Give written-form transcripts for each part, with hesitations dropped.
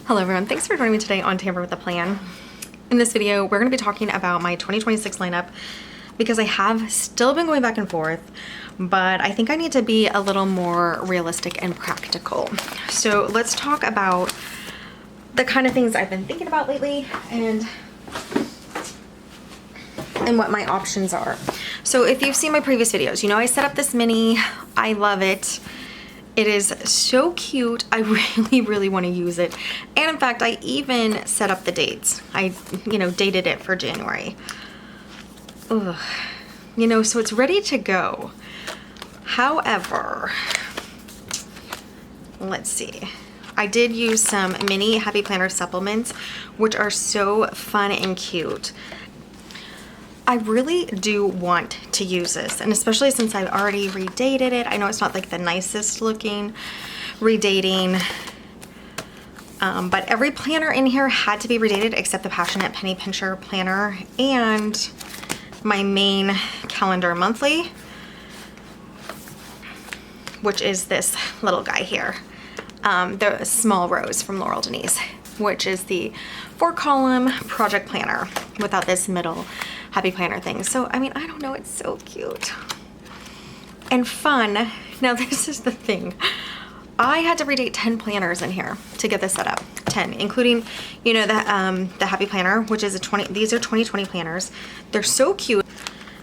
Hello everyone, thanks for joining me today on Tamper with a Plan. In this video, we're going to be talking about my 2026 lineup because I have still been going back and forth, but I think I need to be a little more realistic and practical. So let's talk about the kind of things I've been thinking about lately and what my options are. So if you've seen my previous videos, you know I set up this mini. I love it. It is so cute. I really want to use it. And in fact, I even set up the dates. I, dated it for January. Ugh. So it's ready to go. However, let's see. I did use some mini Happy Planner supplements, which are so fun and cute. I really do want to use this, and especially since I've already redated it. I know it's not like the nicest looking redating, but every planner in here had to be redated except the Passionate Penny Pincher planner and my main calendar monthly, which is this little guy here, the Small Rose from Laurel Denise, which is the 4-column project planner without this middle Happy Planner thing. So, I mean, I don't know, it's so cute and fun. Now, this is the thing. I had to redate 10 planners in here to get this set up. 10, including, the Happy Planner, which is these are 2020 planners. They're so cute.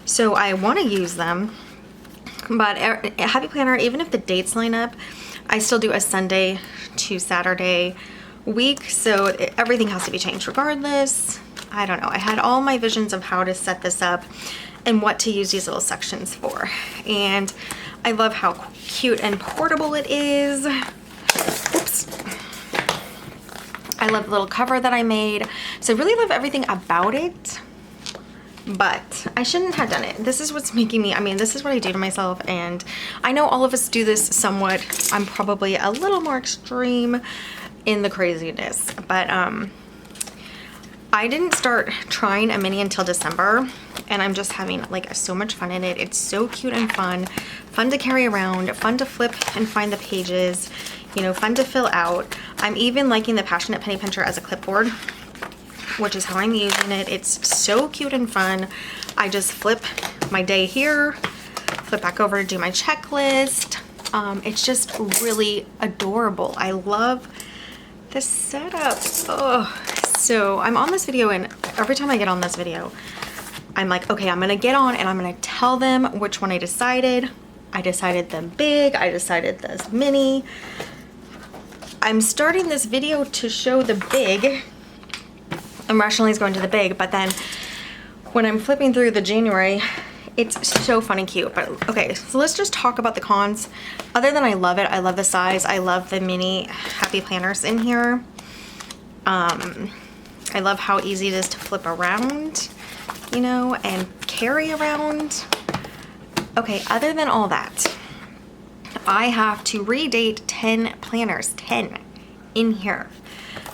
So I want to use them, but a Happy Planner, even if the dates line up, I still do a Sunday to Saturday week. So everything has to be changed regardless. I don't know. I had all my visions of how to set this up and what to use these little sections for. And I love how cute and portable it is. Oops. I love the little cover that I made. So I really love everything about it, but I shouldn't have done it. This is what's making me, this is what I do to myself. And I know all of us do this somewhat. I'm probably a little more extreme in the craziness, but I didn't start trying a mini until December, and I'm just having like so much fun in it. It's so cute and fun to carry around, fun to flip and find the pages, fun to fill out. I'm even liking the Passionate Penny Pincher as a clipboard, which is how I'm using it. It's so cute and fun. I just flip my day here, flip back over to do my checklist. It's just really adorable. I love the setup. Oh. So I'm on this video, and every time I get on this video, I'm like, okay, I'm gonna get on and I'm gonna tell them which one I decided. I decided the big, I decided this mini. I'm starting this video to show the big. I'm rationally going to the big, but then when I'm flipping through the January, it's so fun and cute. But okay, so let's just talk about the cons. Other than I love it, I love the size, I love the mini Happy Planners in here. I love how easy it is to flip around, and carry around. Okay, other than all that, I have to redate 10 planners, 10 in here.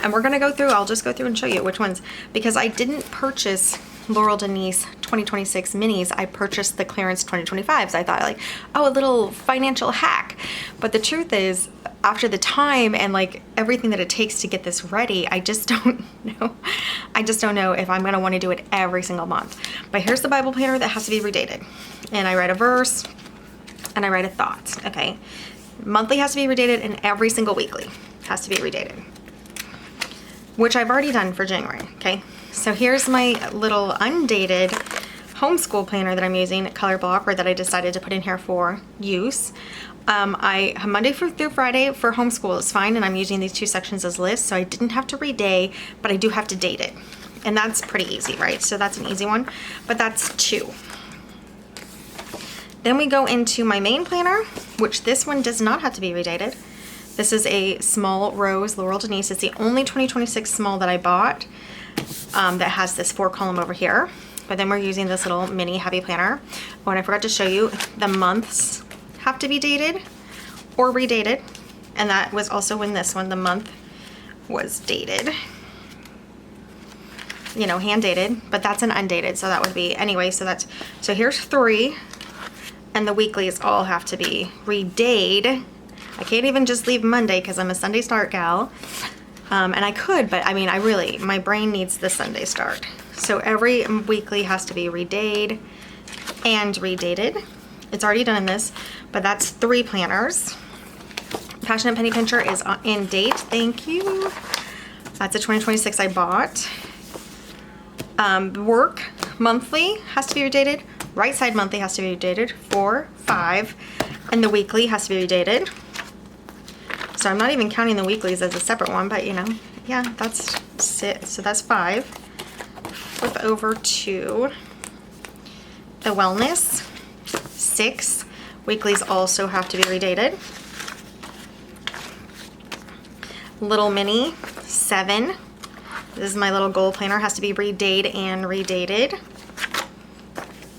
And we're gonna go through, I'll just go through and show you which ones, because I didn't purchase Laurel Denise 2026 minis. I purchased the clearance 2025s. I thought a little financial hack. But the truth is, after the time and everything that it takes to get this ready, I just don't know. I just don't know if I'm gonna want to do it every single month. But here's the Bible planner that has to be redated. And I write a verse and I write a thought, okay? Monthly has to be redated, and every single weekly has to be redated, which I've already done for January, okay? So here's my little undated homeschool planner that I'm using, color block, or that I decided to put in here for use. Monday through Friday for homeschool is fine, and I'm using these 2 sections as lists, so I didn't have to reday, but I do have to date it. And that's pretty easy, right? So that's an easy one, but that's 2. Then we go into my main planner, which this one does not have to be redated. This is a Small Rose Laurel Denise. It's the only 2026 small that I bought that has this 4-column over here. But then we're using this little mini Happy Planner. Oh, and I forgot to show you, the months have to be dated or redated. And that was also when this one, the month was dated. Hand dated, but that's an undated. So that would be, anyway, so here's 3. And the weeklies all have to be redate. I can't even just leave Monday because I'm a Sunday start gal. And I could, but I mean, my brain needs the Sunday start. So every weekly has to be redayed and redated. It's already done in this, but that's 3 planners. Passionate Penny Pincher is in date. Thank you. That's a 2026 I bought. Work monthly has to be redated. Right side monthly has to be redated. 4, 5, and the weekly has to be redated. So I'm not even counting the weeklies as a separate one, but you know, yeah, that's 6. So that's 5. Flip over to the wellness. 6. Weeklies also have to be redated. Little mini, 7. This is my little goal planner, has to be redayed and redated.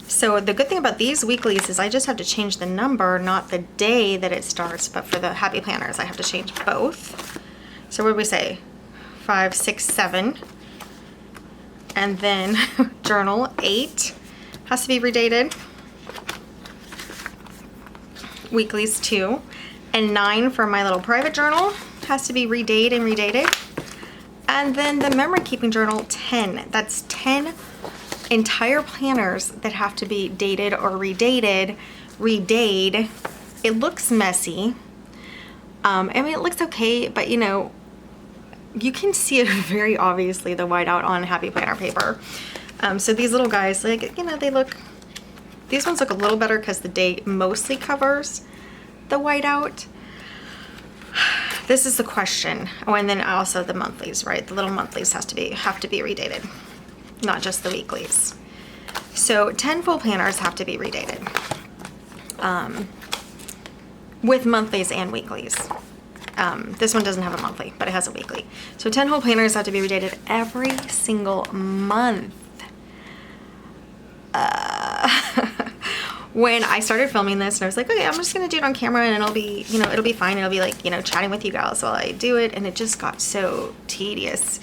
So the good thing about these weeklies is I just have to change the number, not the day that it starts, but for the happy planners, I have to change both. So what did we say? 5, 6, 7. And then journal, 8 has to be redated. Weeklies, 2. And 9 for my little private journal has to be redated and redated. And then the memory keeping journal, 10. That's 10 entire planners that have to be dated or redated, redayed. It looks messy. I mean, it looks okay, but you know, you can see it very obviously, the whiteout on happy planner paper. So these little guys, like, you know, these ones look a little better because the date mostly covers the whiteout. This is the question. Oh, and then also the monthlies, right? The little monthlies have to be redated, not just the weeklies. So 10 full planners have to be redated, with monthlies and weeklies. This one doesn't have a monthly, but it has a weekly. So 10 whole planners have to be redated every single month. When I started filming this, and I was like, okay, I'm just gonna do it on camera and it'll be, you know, it'll be fine. It'll be like, you know, chatting with you guys while I do it. And it just got so tedious.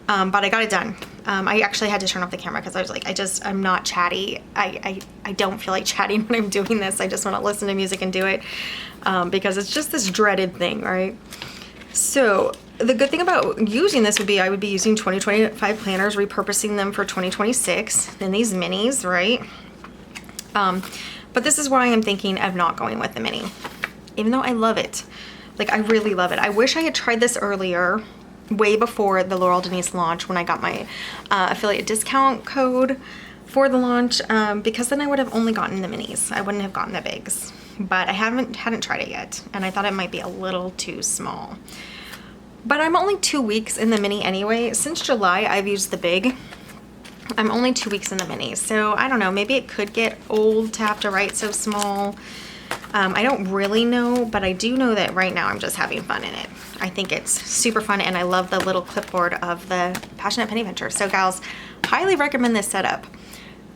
But I got it done. I actually had to turn off the camera because I was like, I'm not chatty. I don't feel like chatting when I'm doing this. I just want to listen to music and do it, because it's just this dreaded thing, right? So the good thing about using this would be I would be using 2025 planners, repurposing them for 2026, then these minis, right? But this is why I'm thinking of not going with the mini, even though I love it. Like, I really love it. I wish I had tried this earlier, way before the Laurel Denise launch, when I got my affiliate discount code for the launch, because then I would have only gotten the minis. I wouldn't have gotten the bigs, but I hadn't tried it yet, and I thought it might be a little too small. But I'm only 2 weeks in the mini anyway. Since July, I've used the big. I'm only 2 weeks in the mini, so I don't know, maybe it could get old to have to write so small. I don't really know, but I do know that right now I'm just having fun in it. I think it's super fun, and I love the little clipboard of the Passionate Penny Pincher. So gals, highly recommend this setup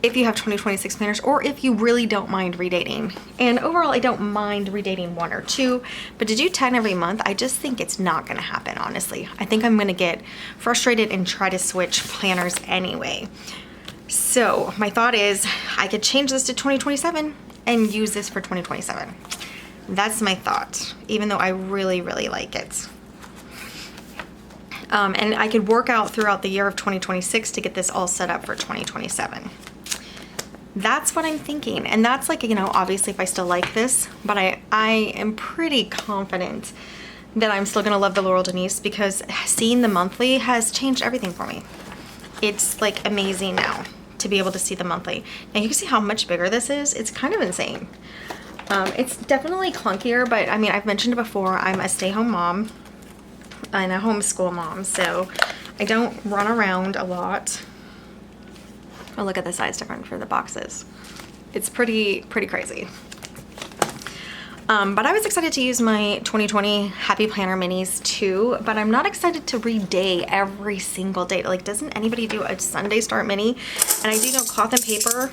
if you have 2026 planners, or if you really don't mind redating. And overall, I don't mind redating 1 or 2, but to do 10 every month, I just think it's not gonna happen, honestly. I think I'm gonna get frustrated and try to switch planners anyway. So my thought is I could change this to 2027 and use this for 2027. That's my thought, even though I really, really like it. And I could work out throughout the year of 2026 to get this all set up for 2027. That's what I'm thinking. And that's like, you know, obviously if I still like this, but I am pretty confident that I'm still gonna love the Laurel Denise, because seeing the monthly has changed everything for me. It's like amazing now to be able to see the monthly. Now you can see how much bigger this is. It's kind of insane. It's definitely clunkier, but I mean, I've mentioned it before, I'm a stay-home mom and a homeschool mom, so I don't run around a lot. Oh, look at the size difference for the boxes. It's pretty crazy. But I was excited to use my 2020 Happy Planner Minis too, but I'm not excited to reday every single day. Like, doesn't anybody do a Sunday Start Mini? And I do know Cloth and Paper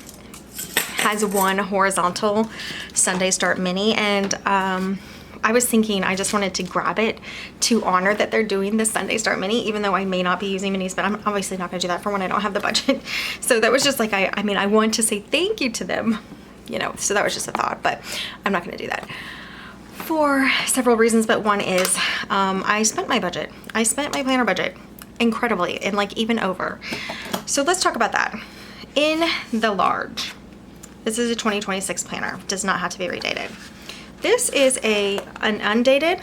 has one horizontal Sunday Start Mini, and I was thinking I just wanted to grab it to honor that they're doing the Sunday Start Mini, even though I may not be using minis, but I'm obviously not gonna do that for when I don't have the budget. So that was just like, I mean, I want to say thank you to them, you know, so that was just a thought, but I'm not gonna do that. for several reasons, but one is I spent my budget. I spent my planner budget incredibly, and like even over. So let's talk about that. In the large, this is a 2026 planner, does not have to be redated. This is an undated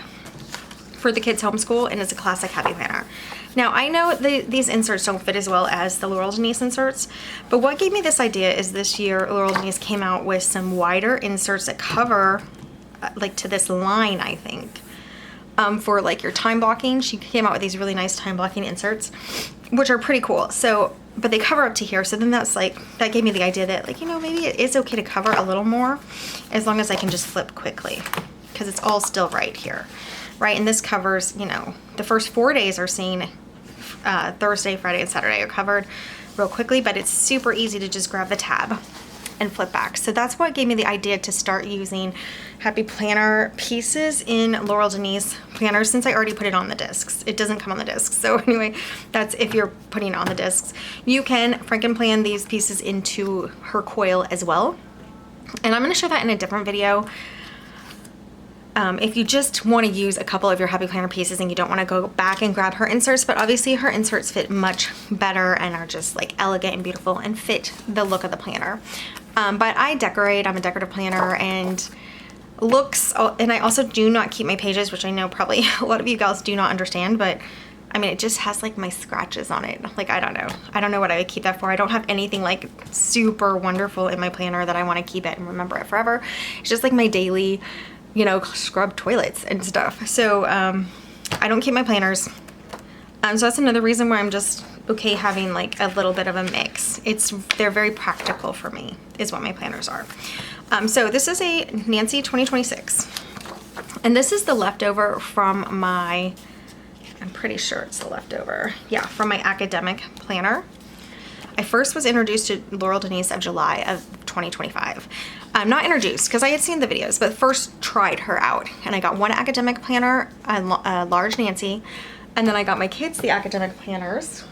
for the kids homeschool, and it's a classic happy planner. Now I know these inserts don't fit as well as the Laurel Denise inserts, but what gave me this idea is this year Laurel Denise came out with some wider inserts that cover like to this line, I think, for like your time blocking. She came out with these really nice time blocking inserts, which are pretty cool. So, but they cover up to here. So then that gave me the idea that, like, you know, maybe it is okay to cover a little more as long as I can just flip quickly, because it's all still right here, right? And this covers, you know, the first 4 days are seen, Thursday, Friday, and Saturday are covered real quickly, but it's super easy to just grab the tab and flip back. So that's what gave me the idea to start using happy planner pieces in Laurel Denise planners, since I already put it on the discs. It doesn't come on the discs. So anyway, that's if you're putting it on the discs. You can Frankenplan these pieces into her coil as well. And I'm gonna show that in a different video. If you just want to use a couple of your happy planner pieces and you don't want to go back and grab her inserts, but obviously her inserts fit much better and are just like elegant and beautiful and fit the look of the planner. But I decorate, I'm a decorative planner, and and I also do not keep my pages, which I know probably a lot of you guys do not understand, but I mean, it just has like my scratches on it. Like, I don't know what I would keep that for. I don't have anything like super wonderful in my planner that I want to keep it and remember it forever. It's just like my daily, you know, scrub toilets and stuff. So I don't keep my planners. So that's another reason why I'm just okay having like a little bit of a mix. They're very practical for me, is what my planners are. So this is a Nancy 2026. And this is the leftover from my, I'm pretty sure it's the leftover. Yeah, from my academic planner. I first was introduced to Laurel Denise of July of 2025. I'm not introduced because I had seen the videos, but first tried her out. And I got one academic planner, a large Nancy, and then I got my kids the academic planners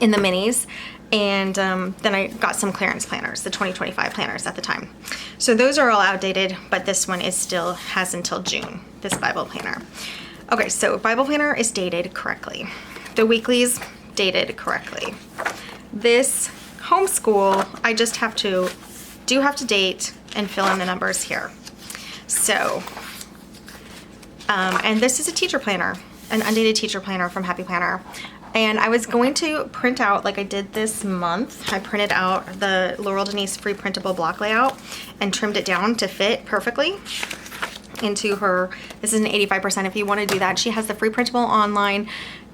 in the minis, and then I got some clearance planners, the 2025 planners at the time. So those are all outdated, but this one has until June, this Bible planner. Okay, so Bible planner is dated correctly. The weeklies dated correctly. This homeschool, I just have to date and fill in the numbers here. So, and this is a teacher planner, an undated teacher planner from Happy Planner. And I was going to print out, like I did this month, I printed out the Laurel Denise free printable block layout and trimmed it down to fit perfectly into her. This is an 85%. If you want to do that, she has the free printable online.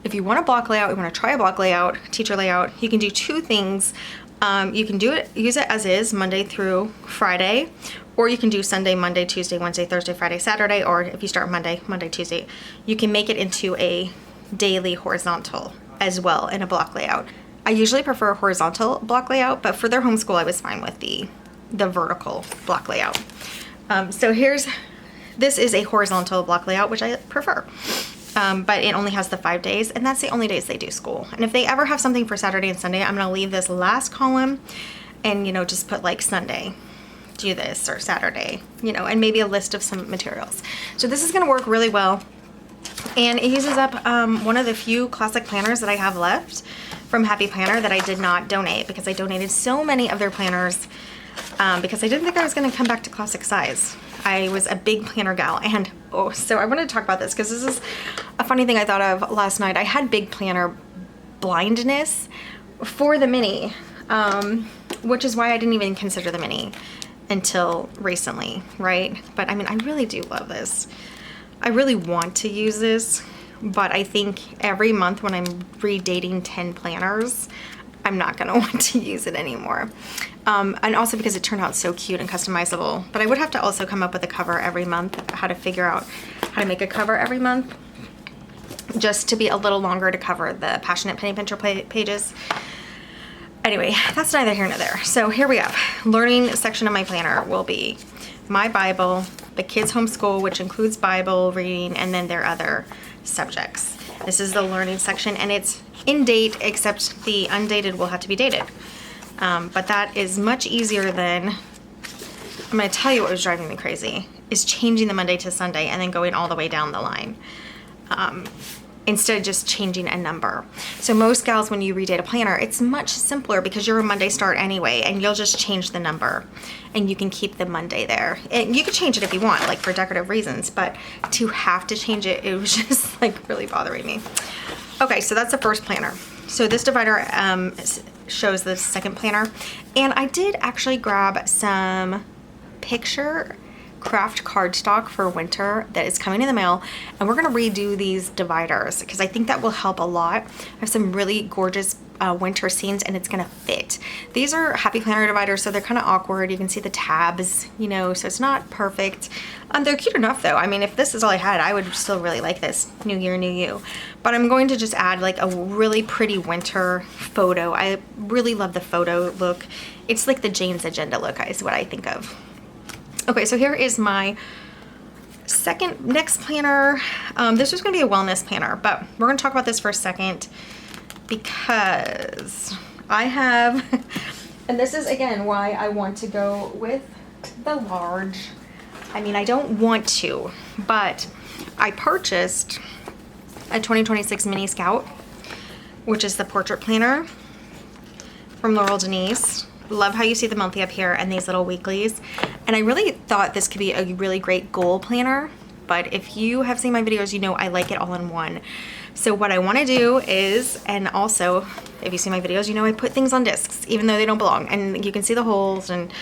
If you want a block layout, you want to try a block layout, teacher layout, you can do two things. You can use it as is, Monday through Friday, or you can do Sunday, Monday, Tuesday, Wednesday, Thursday, Friday, Saturday, or if you start Monday, Tuesday, you can make it into a daily horizontal as well in a block layout. I usually prefer a horizontal block layout, but for their homeschool, I was fine with the vertical block layout. So this is a horizontal block layout, which I prefer. But it only has the 5 days, and that's the only days they do school. And if they ever have something for Saturday and Sunday, I'm gonna leave this last column and, you know, just put like Sunday, do this, or Saturday, you know, and maybe a list of some materials. So this is gonna work really well. And it uses up one of the few classic planners that I have left from Happy Planner that I did not donate, because I donated so many of their planners because I didn't think I was gonna come back to classic size. I was a big planner gal, and so I wanted to talk about this because this is a funny thing I thought of last night. I had big planner blindness for the mini, which is why I didn't even consider the mini until recently, right? But I mean, I really do love this. I really want to use this, but I think every month when I'm redating 10 planners, I'm not gonna want to use it anymore. And also because it turned out so cute and customizable. But I would have to also come up with a cover every month, how to figure out how to make a cover every month, just to be a little longer to cover the Passionate Penny Pincher pages. Anyway, that's neither here nor there. So here we have, learning section of my planner will be my Bible, the kids homeschool, which includes Bible reading, and then their other subjects. This is the learning section, and it's in date, except the undated will have to be dated. But that is much easier than, I'm gonna tell you what was driving me crazy, is changing the Monday to Sunday and then going all the way down the line. Instead of just changing a number. So most gals, when you redate a planner, it's much simpler because you're a Monday start anyway, and you'll just change the number and you can keep the Monday there. And you can change it if you want, like for decorative reasons, but to have to change it, it was just like really bothering me. Okay, so that's the first planner. So this divider shows the second planner. And I did actually grab some picture craft cardstock for winter that is coming in the mail, and we're going to redo these dividers because I think that will help a lot. I have some really gorgeous winter scenes and it's going to fit. These are Happy Planner dividers, so they're kind of awkward. You can see the tabs, you know, so it's not perfect. They're cute enough though. I mean, if this is all I had, I would still really like this. New year, new you. But I'm going to just add like a really pretty winter photo. I really love the photo look. It's like the Jane's Agenda look is what I think of. Okay, so here is my next planner. This was gonna be a wellness planner, but we're gonna talk about this for a second because I have, and this is again why I want to go with the large. I mean, I don't want to, but I purchased a 2026 Mini Scout, which is the portrait planner from Laurel Denise. Love how you see the monthly up here and these little weeklies. And I really thought this could be a really great goal planner, but if you have seen my videos, you know I like it all in one. So what I want to do is, and also if you see my videos, you know I put things on discs even though they don't belong, and you can see the holes, and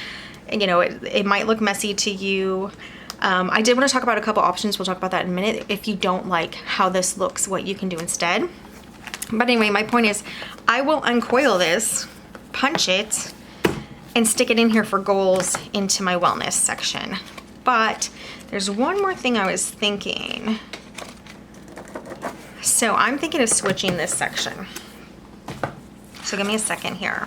you know it might look messy to you. I did want to talk about a couple options. We'll talk about that in a minute. If you don't like how this looks, what you can do instead. But anyway, my point is I will uncoil this, punch it, and stick it in here for goals into my wellness section. But there's one more thing I was thinking. So I'm thinking of switching this section. So give me a second here.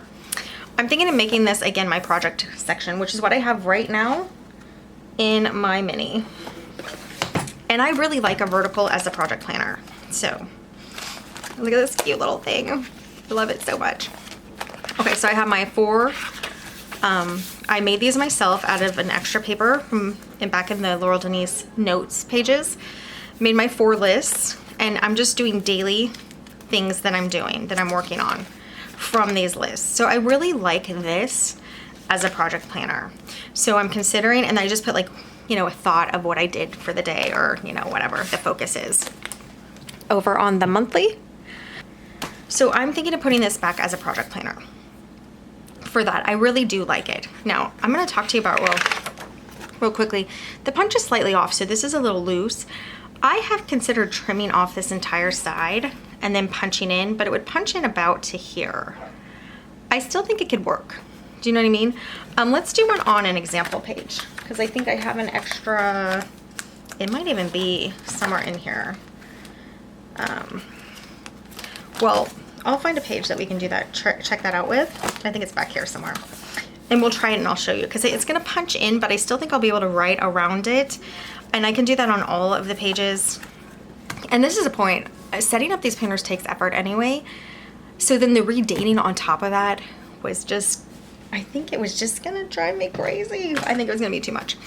I'm thinking of making this again my project section, which is what I have right now in my mini. And I really like a vertical as a project planner. So look at this cute little thing. I love it so much. Okay, so I have my 4. I made these myself out of an extra paper from back in the Laurel Denise notes pages. Made my 4 lists, and I'm just doing daily things that I'm doing, that I'm working on from these lists. So I really like this as a project planner. So I'm considering, and I just put like, you know, a thought of what I did for the day, or, you know, whatever the focus is over on the monthly. So I'm thinking of putting this back as a project planner. For that, I really do like it. Now I'm going to talk to you about real quickly. The punch is slightly off, so this is a little loose. I have considered trimming off this entire side and then punching in, but it would punch in about to here. I still think it could work. Do you know what I mean? Let's do one on an example page because I think I have an extra. It might even be somewhere in here. Well, I'll find a page that we can do that, check that out with. I think it's back here somewhere. And we'll try it and I'll show you because it's going to punch in, but I still think I'll be able to write around it. And I can do that on all of the pages. And this is a point. Setting up these planners takes effort anyway. So then the redating on top of that was just, I think it was just going to drive me crazy. I think it was going to be too much.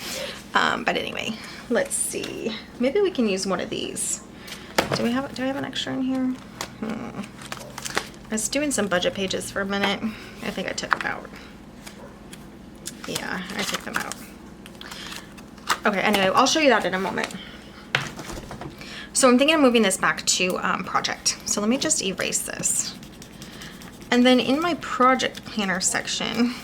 But anyway, let's see. Maybe we can use one of these. Do I have an extra in here? I was doing some budget pages for a minute. I think I took them out. Yeah, I took them out. Okay, anyway, I'll show you that in a moment. So I'm thinking of moving this back to project. So let me just erase this. And then in my project planner section,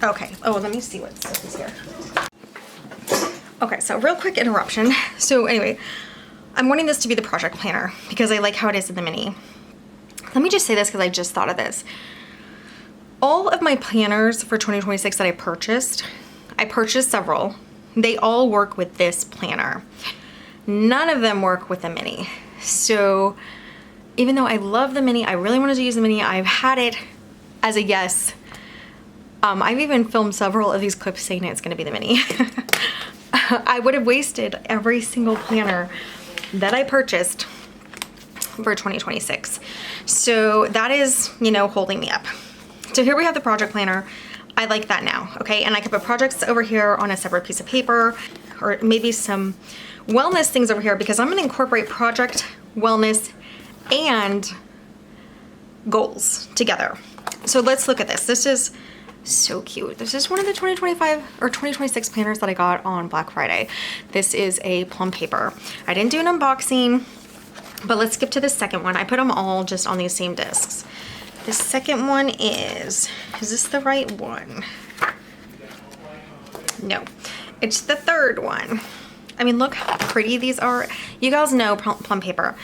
okay, oh, let me see what stuff is here. Okay, so real quick interruption. So anyway, I'm wanting this to be the project planner because I like how it is in the mini. Let me just say this because I just thought of this. All of my planners for 2026 that I purchased several. They all work with this planner. None of them work with the mini. So even though I love the mini, I really wanted to use the mini, I've had it as a yes. I've even filmed several of these clips saying it's gonna be the mini. I would have wasted every single planner that I purchased for 2026. So that is, you know, holding me up. So here we have the project planner. I like that now, okay? And I can put projects over here on a separate piece of paper, or maybe some wellness things over here, because I'm gonna incorporate project, wellness, and goals together. So let's look at this. This is so cute. This is one of the 2025 or 2026 planners that I got on Black Friday. This is a plum paper. I didn't do an unboxing, but let's skip to the second one. I put them all just on these same discs. The second one is this the right one? No, it's the third one. I mean, look how pretty these are. You guys know plum paper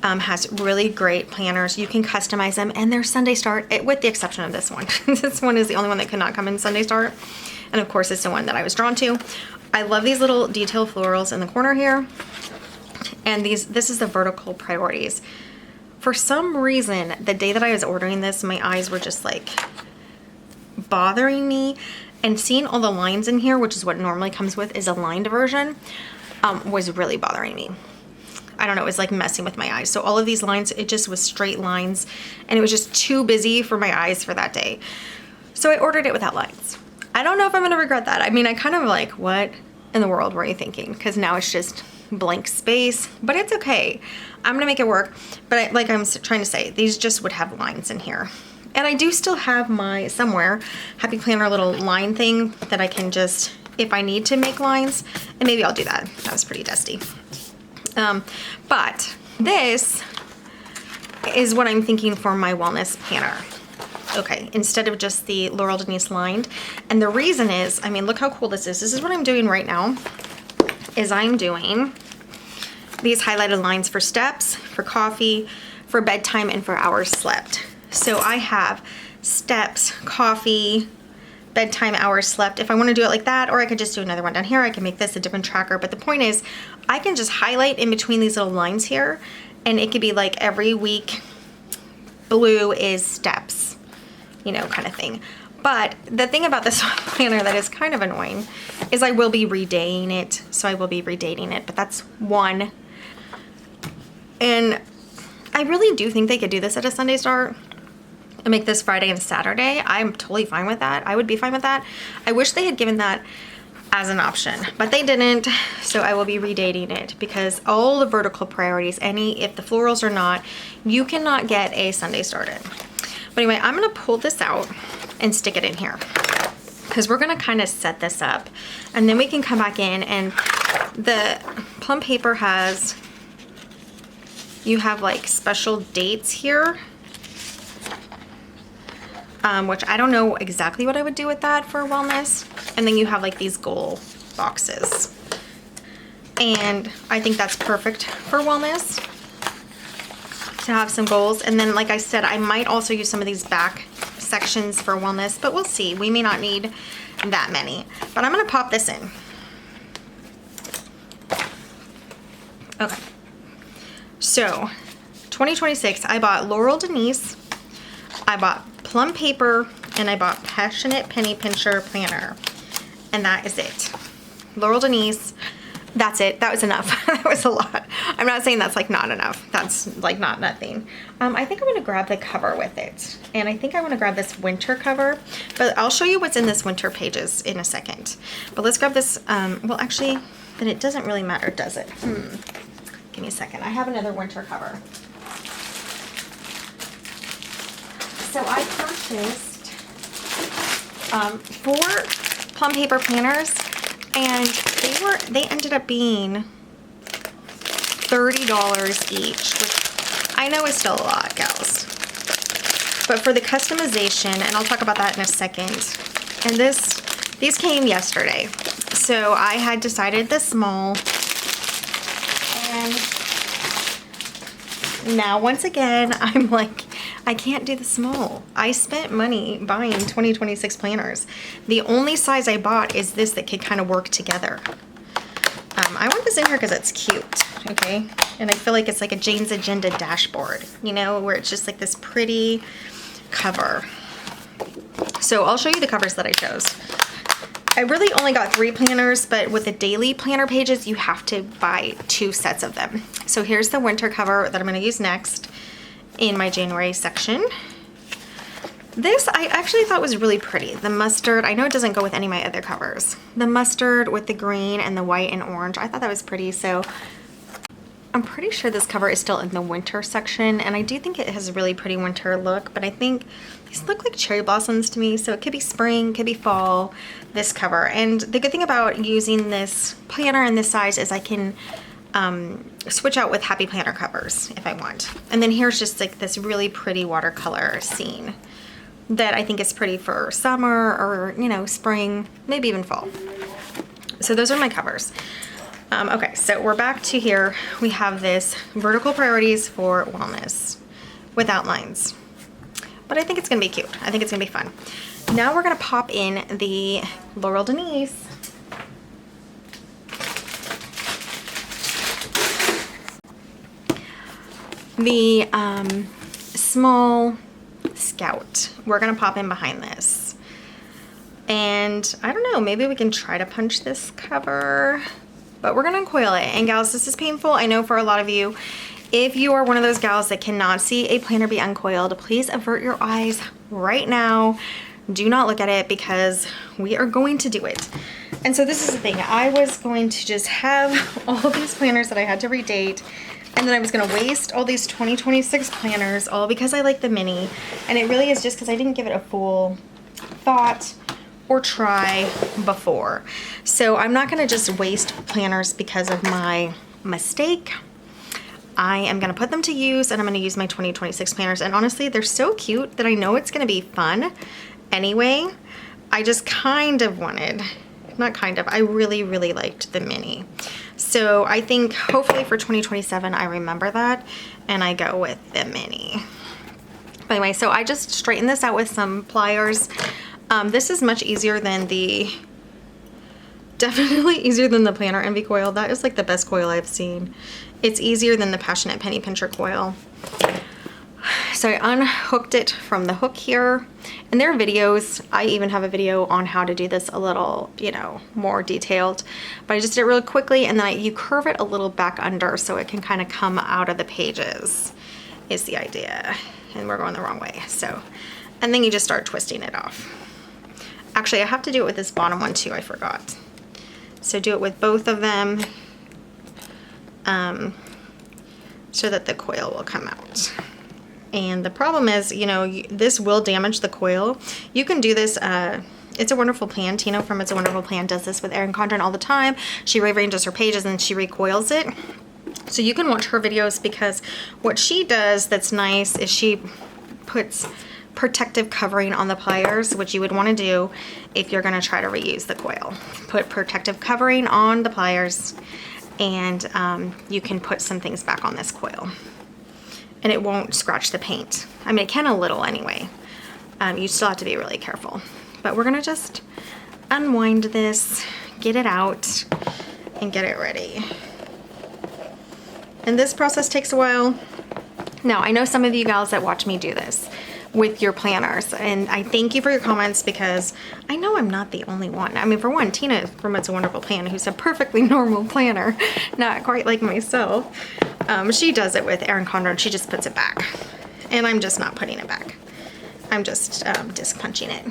has really great planners. You can customize them, and they're Sunday Start, with the exception of this one. This one is the only one that could not come in Sunday Start. And of course, it's the one that I was drawn to. I love these little detail florals in the corner here. And this is the vertical priorities. For some reason, the day that I was ordering this, my eyes were just like bothering me, and seeing all the lines in here, which is what normally comes with is a lined version, was really bothering me. I don't know, it was like messing with my eyes. So all of these lines, it just was straight lines, and it was just too busy for my eyes for that day. So I ordered it without lines. I don't know if I'm gonna regret that. I mean, I kind of like, what in the world were you thinking? Because now it's just blank space, but it's okay. I'm gonna make it work. But like I'm trying to say, these just would have lines in here. And I do still have my, somewhere, Happy Planner little line thing that I can just, if I need to make lines, and maybe I'll do that. That was pretty dusty. But this is what I'm thinking for my wellness planner. Okay, instead of just the Laurel Denise lined. And the reason is, I mean, look how cool this is. This is what I'm doing right now, is I'm doing these highlighted lines for steps, for coffee, for bedtime, and for hours slept. So I have steps, coffee, bedtime, hours slept. If I want to do it like that, or I could just do another one down here, I can make this a different tracker. But the point is, I can just highlight in between these little lines here, and it could be like every week, blue is steps, you know, kind of thing. But the thing about this planner that is kind of annoying is I will be redaying it. So I will be redating it, but that's one. And I really do think they could do this at a Sunday Start and make this Friday and Saturday. I'm totally fine with that. I would be fine with that. I wish they had given that as an option, but they didn't. So I will be redating it, because all the vertical priorities, if the florals are not, you cannot get a Sunday Started. But anyway, I'm gonna pull this out and stick it in here, because we're gonna kind of set this up, and then we can come back in. And the plum paper has, you have like special dates here, which I don't know exactly what I would do with that for wellness. And then you have like these goal boxes. And I think that's perfect for wellness, to have some goals. And then, like I said, I might also use some of these back sections for wellness, but we'll see. We may not need that many. But I'm gonna pop this in. Okay. So, 2026, I bought Laurel Denise, I bought plum paper, and I bought Passionate Penny Pincher Planner. And that is it. Laurel Denise, that's it. That was enough. That was a lot. I'm not saying that's like not enough. That's like not nothing. I think I'm gonna grab the cover with it. And I think I wanna grab this winter cover, but I'll show you what's in this winter pages in a second. But let's grab this, well actually, then it doesn't really matter, does it? Give me a second. I have another winter cover. So I purchased 4 plum paper planners, and they ended up being $30 each, which I know is still a lot, gals. But for the customization, and I'll talk about that in a second, and these came yesterday. So I had decided the small, and now once again, I'm like, I can't do the small. I spent money buying 2026 planners. The only size I bought is this that could kind of work together. I want this in here because it's cute, okay? And I feel like it's like a Jane's Agenda dashboard, you know, where it's just like this pretty cover. So I'll show you the covers that I chose. I really only got 3 planners, but with the daily planner pages, you have to buy 2 sets of them. So here's the winter cover that I'm gonna use next in my January section. This I actually thought was really pretty. The mustard, I know it doesn't go with any of my other covers. The mustard with the green and the white and orange, I thought that was pretty. So I'm pretty sure this cover is still in the winter section, and I do think it has a really pretty winter look, but I think these look like cherry blossoms to me, so it could be spring, could be fall, this cover. And the good thing about using this planner in this size is I can switch out with Happy Planner covers if I want. And then here's just like this really pretty watercolor scene that I think is pretty for summer or, you know, spring, maybe even fall. So those are my covers. Okay, so we're back to here. We have this vertical priorities for wellness with outlines, but I think it's gonna be cute. I think it's gonna be fun. Now we're gonna pop in the Laurel Denise the small Scout. We're gonna pop in behind this, and I don't know, maybe we can try to punch this cover, but we're gonna uncoil it. And gals, this is painful, I know, for a lot of you. If you are one of those gals that cannot see a planner be uncoiled, please avert your eyes right now. Do not look at it, because we are going to do it. And so this is the thing, I was going to just have all these planners that I had to redate, and then I was gonna waste all these 2026 planners, all because I like the mini. And it really is just because I didn't give it a full thought or try before. So I'm not gonna just waste planners because of my mistake. I am gonna put them to use, and I'm gonna use my 2026 planners. And honestly, they're so cute that I know it's gonna be fun anyway. I just kind of wanted, not kind of, I really, really liked the mini. So I think hopefully for 2027, I remember that and I go with the mini. But anyway, so I just straightened this out with some pliers. This is much easier than definitely easier than the Planner Envy coil. That is like the best coil I've seen. It's easier than the Passionate Penny Pincher coil. So I unhooked it from the hook here. And there are videos, I even have a video on how to do this a little, you know, more detailed. But I just did it really quickly, and then you curve it a little back under so it can kind of come out of the pages, is the idea. And we're going the wrong way, so. And then you just start twisting it off. Actually, I have to do it with this bottom one too, I forgot. So do it with both of them so that the coil will come out. And the problem is, you know, this will damage the coil. You can do this, It's a Wonderful Plan. Tina from It's a Wonderful Plan does this with Erin Condren all the time. She rearranges her pages and she recoils it. So you can watch her videos, because what she does that's nice is she puts protective covering on the pliers, which you would want to do if you're going to try to reuse the coil. Put protective covering on the pliers, and you can put some things back on this coil. And it won't scratch the paint. I mean, it can a little anyway. You still have to be really careful. But we're gonna just unwind this, get it out, and get it ready. And this process takes a while. Now, I know some of you gals that watch me do this with your planners, and I thank you for your comments, because I know I'm not the only one. I mean, for one, Tina from It's a Wonderful Plan, who's a perfectly normal planner, not quite like myself, she does it with Erin Condren. She just puts it back, and I'm just not putting it back. I'm just disc punching it.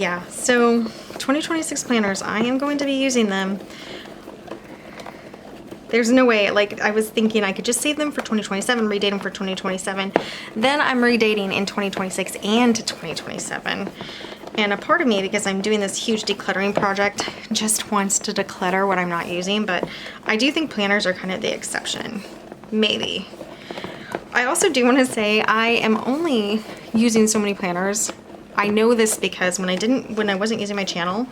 Yeah, so 2026 planners, I am going to be using them. There's no way, like, I was thinking I could just save them for 2027, redate them for 2027. Then I'm redating in 2026 and 2027. And a part of me, because I'm doing this huge decluttering project, just wants to declutter what I'm not using. But I do think planners are kind of the exception. Maybe. I also do want to say I am only using so many planners. I know this because when I wasn't using my channel,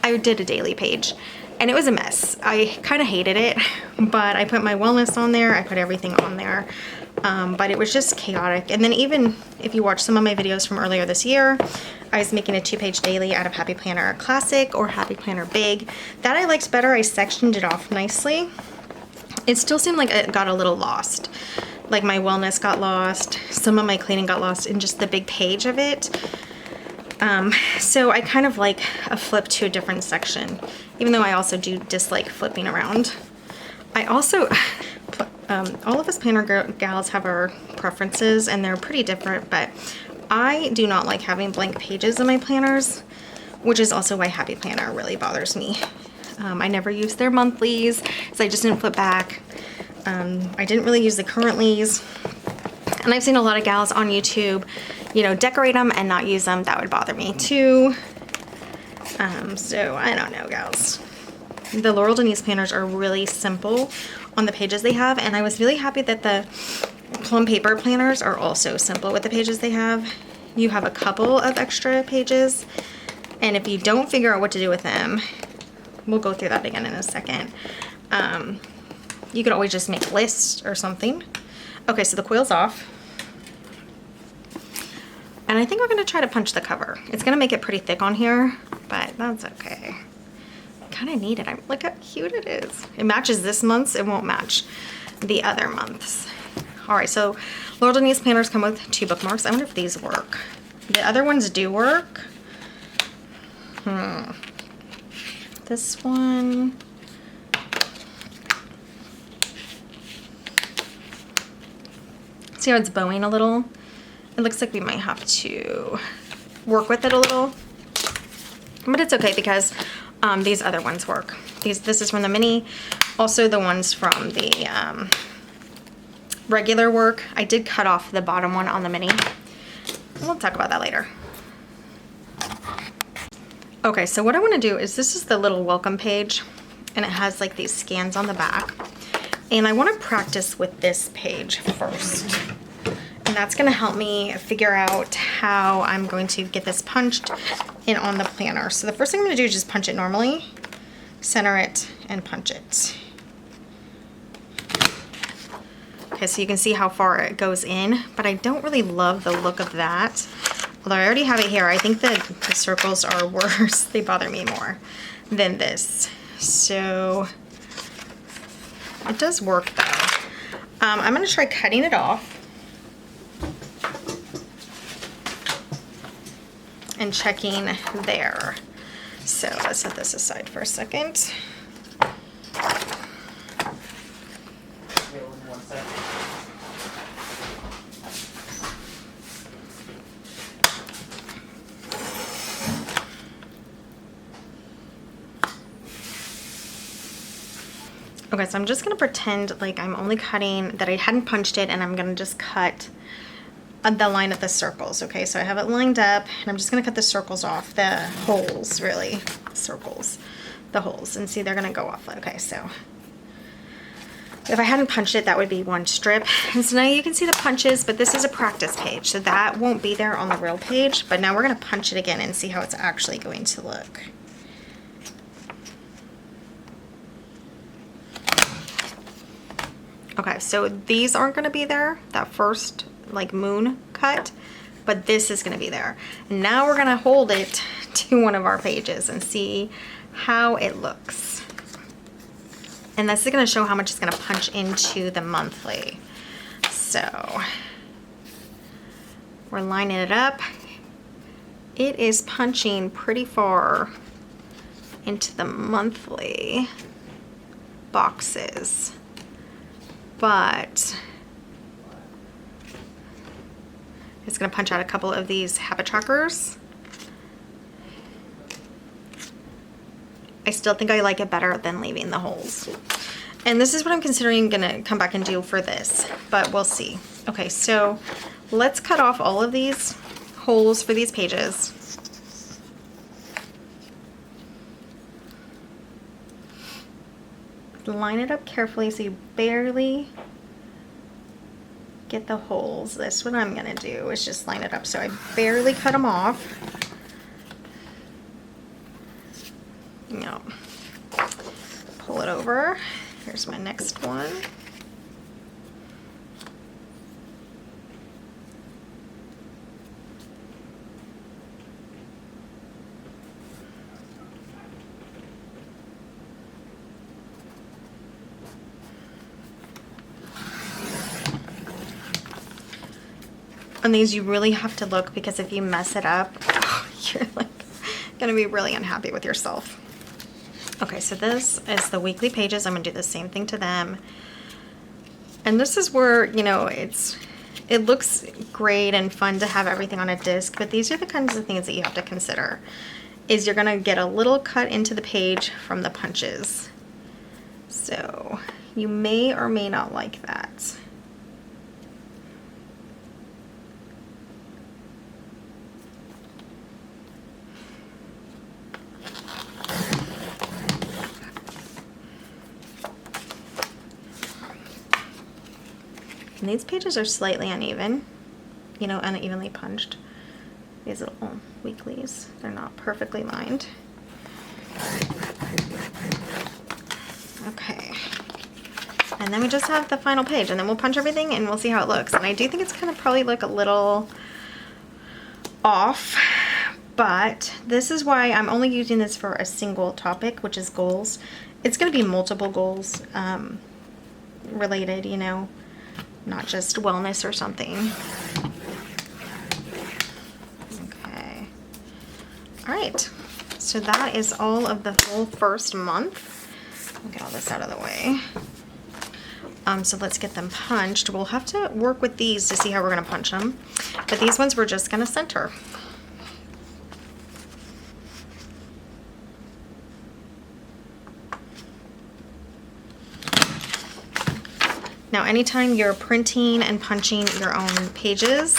I did a daily page. And it was a mess. I kind of hated it, but I put my wellness on there. I put everything on there, but it was just chaotic. And then even if you watch some of my videos from earlier this year, I was making a 2-page daily out of Happy Planner Classic or Happy Planner Big. That I liked better. I sectioned it off nicely. It still seemed like it got a little lost. Like my wellness got lost. Some of my cleaning got lost in just the big page of it. So I kind of like a flip to a different section, even though I also do dislike flipping around. I also, All of us planner gals have our preferences and they're pretty different, but I do not like having blank pages in my planners, which is also why Happy Planner really bothers me. I never use their monthlies, so I just didn't flip back. I didn't really use the currentlies. And I've seen a lot of gals on YouTube, you know, decorate them and not use them. That would bother me too. So I don't know, gals. The Laurel Denise planners are really simple on the pages they have, and I was really happy that the plum paper planners are also simple with the pages they have. You have a couple of extra pages, and if you don't figure out what to do with them, we'll go through that again in a second. You could always just make lists or something. Okay, so the coil's off. And I think we're gonna try to punch the cover. It's gonna make it pretty thick on here, but that's okay. Kind of need it. Look how cute it is. It matches this month's, it won't match the other months. All right, so Laurel Denise planners come with 2 bookmarks. I wonder if these work. The other ones do work. This one. See how it's bowing a little? It looks like we might have to work with it a little, but it's okay because these other ones work. This is from the mini. Also the ones from the regular work. I did cut off the bottom one on the mini. We'll talk about that later. Okay, so what I want to do is, this is the little welcome page, and it has like these scans on the back. And I want to practice with this page first. And that's going to help me figure out how I'm going to get this punched in on the planner. So the first thing I'm going to do is just punch it normally, center it, and punch it. Okay, so you can see how far it goes in, but I don't really love the look of that. Although I already have it here, I think that the circles are worse. They bother me more than this. So it does work though. I'm going to try cutting it off and checking there. So let's set this aside for a second. Okay, so I'm just gonna pretend like I'm only cutting, that I hadn't punched it, and I'm gonna just cut the line of the circles. Okay, so I have it lined up, and I'm just gonna cut the circles off, the holes, really, circles, the holes, and see, they're gonna go off. Okay, so if I hadn't punched it, that would be one strip. And so now you can see the punches, but this is a practice page, so that won't be there on the real page. But now we're gonna punch it again and see how it's actually going to look. Okay, so these aren't gonna be there, that first like moon cut, but this is gonna be there. And now we're gonna hold it to one of our pages and see how it looks. And this is gonna show how much it's gonna punch into the monthly. So we're lining it up. It is punching pretty far into the monthly boxes. But it's going to punch out a couple of these habit trackers. I still think I like it better than leaving the holes. And this is what I'm considering going to come back and do for this, but we'll see. Okay, so let's cut off all of these holes for these pages. Line it up carefully so you barely get the holes. That's what I'm gonna do, is just line it up so I barely cut them off. No. Pull it over. Here's my next one. On these, you really have to look, because if you mess it up, you're like gonna be really unhappy with yourself. Okay, so this is the weekly pages. I'm gonna do the same thing to them. And this is where, you know, it looks great and fun to have everything on a disc, but these are the kinds of things that you have to consider. Is you're gonna get a little cut into the page from the punches. So you may or may not like that. And these pages are slightly uneven, you know, unevenly punched. These little weeklies, they're not perfectly lined. Okay. And then we just have the final page, and then we'll punch everything and we'll see how it looks. And I do think it's gonna probably look a little off, but this is why I'm only using this for a single topic, which is goals. It's gonna be multiple goals related, you know, not just wellness or something. Okay. All right. So that is all of the whole first month. I'll get all this out of the way. So let's get them punched. We'll have to work with these to see how we're gonna punch them. But these ones we're just gonna center. Now, anytime you're printing and punching your own pages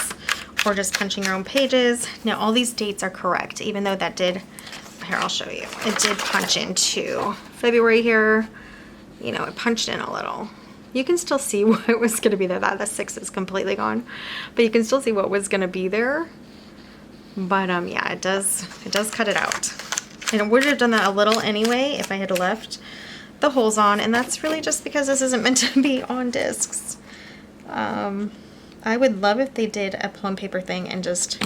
or just punching your own pages, now all these dates are correct, even though that did, here, I'll show you. It did punch into February here. You know, it punched in a little. You can still see what was gonna be there. That the 6 is completely gone, but you can still see what was gonna be there. But yeah, it does cut it out. And it would have done that a little anyway if I had left the holes on, and that's really just because this isn't meant to be on discs. I would love if they did a plum paper thing and just,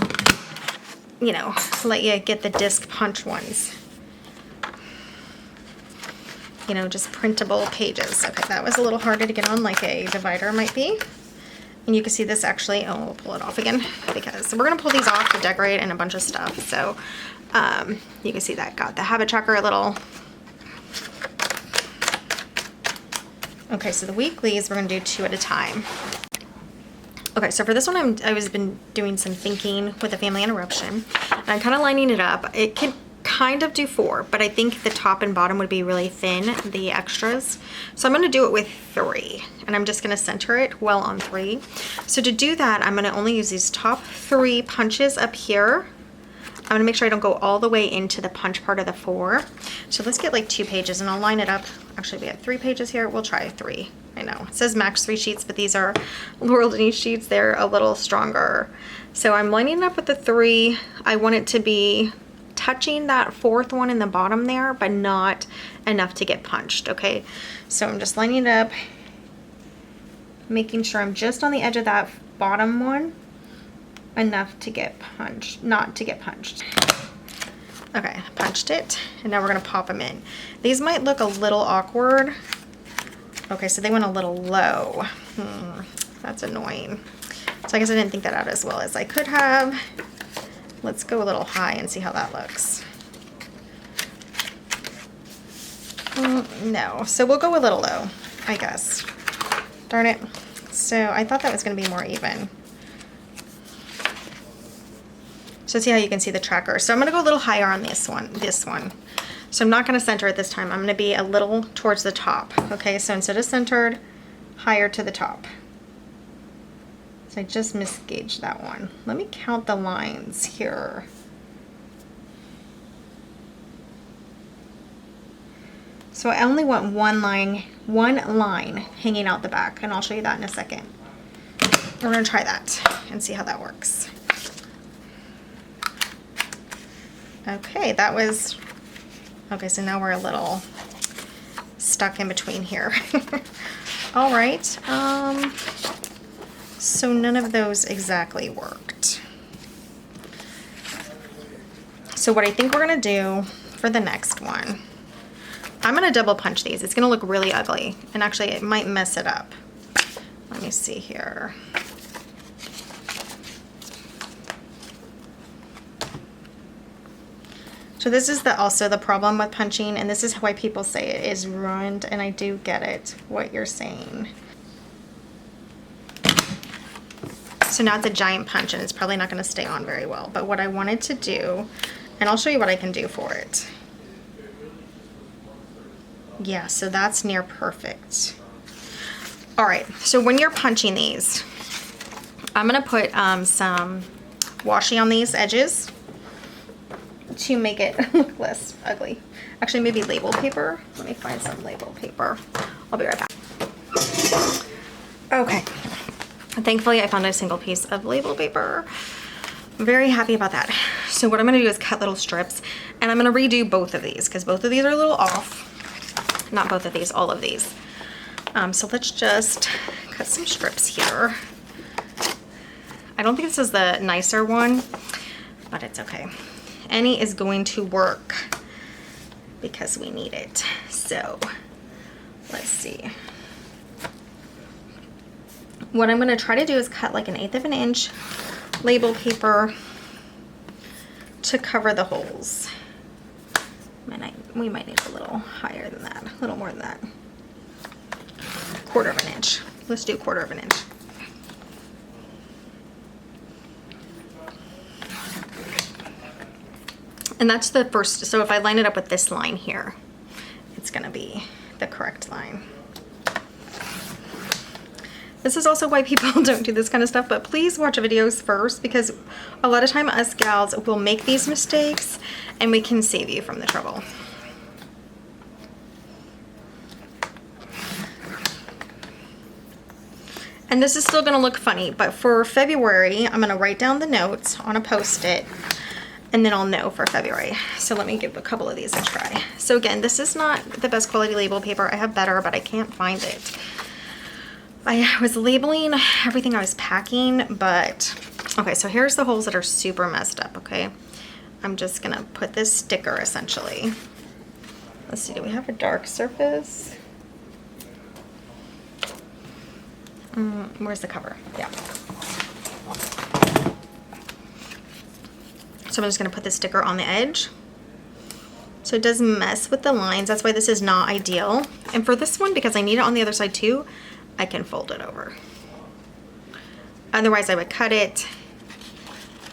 you know, let you get the disc punch ones. You know, just printable pages. Okay, that was a little harder to get on, like a divider might be. And you can see this actually, oh, we'll pull it off again because we're gonna pull these off to decorate and a bunch of stuff. So you can see that got the habit tracker a little. Okay, so the weeklies, we're gonna do 2 at a time. Okay, so for this one, I've been doing some thinking with a family interruption, and I'm kind of lining it up. It could kind of do 4, but I think the top and bottom would be really thin, the extras. So I'm gonna do it with 3, and I'm just gonna center it well on 3. So to do that, I'm gonna only use these top 3 punches up here. I'm gonna make sure I don't go all the way into the punch part of the 4. So let's get like 2 pages and I'll line it up. Actually, we have 3 pages here. We'll try 3. I know it says max 3 sheets, but these are Laurel Denise sheets. They're a little stronger. So I'm lining it up with the 3. I want it to be touching that 4th one in the bottom there, but not enough to get punched, okay? So I'm just lining it up, making sure I'm just on the edge of that bottom one, enough to get punched, not to get punched. Okay, punched it, and now we're gonna pop them in. These might look a little awkward. Okay, so they went a little low. That's annoying. So I guess I didn't think that out as well as I could have. Let's go a little high and see how that looks. No, so we'll go a little low, I guess. Darn it. So I thought that was gonna be more even. So see how you can see the tracker. So I'm gonna go a little higher on this one. So I'm not gonna center it this time. I'm gonna be a little towards the top. Okay, so instead of centered, higher to the top. So I just misgauged that one. Let me count the lines here. So I only want one line hanging out the back, and I'll show you that in a second. We're gonna try that and see how that works. Okay, that was, okay, so now we're a little stuck in between here. All right, so none of those exactly worked. So what I think we're gonna do for the next one, I'm gonna double punch these. It's gonna look really ugly, and actually it might mess it up. Let me see here. So this is also the problem with punching, and this is why people say it is ruined, and I do get it, what you're saying. So now it's a giant punch and it's probably not going to stay on very well. But what I wanted to do, and I'll show you what I can do for it. Yeah, so that's near perfect. All right, so when you're punching these, I'm gonna put some washi on these edges to make it look less ugly. Actually, maybe label paper. Let me find some label paper. I'll be right back. Okay, thankfully I found a single piece of label paper. I'm very happy about that. So what I'm gonna do is cut little strips, and I'm gonna redo both of these because both of these are a little off. Not both of these, all of these. So let's just cut some strips here. I don't think this is the nicer one, but it's okay. Any is going to work because we need it. So let's see. What I'm gonna try to do is cut like 1/8 of an inch label paper to cover the holes. We might need a little higher than that, a little more than that. 1/4 of an inch. Let's do 1/4 of an inch. And that's the first, so if I line it up with this line here, it's gonna be the correct line. This is also why people don't do this kind of stuff, but please watch videos first because a lot of time us gals will make these mistakes and we can save you from the trouble. And this is still gonna look funny, but for February, I'm gonna write down the notes on a Post-it and then I'll know for February. So let me give a couple of these a try. So again, this is not the best quality label paper. I have better, but I can't find it. I was labeling everything I was packing, but okay, so here's the holes that are super messed up, okay? I'm just gonna put this sticker essentially. Let's see, do we have a dark surface? Where's the cover? Yeah. So I'm just gonna put the sticker on the edge. So it does mess with the lines. That's why this is not ideal. And for this one, because I need it on the other side too, I can fold it over. Otherwise I would cut it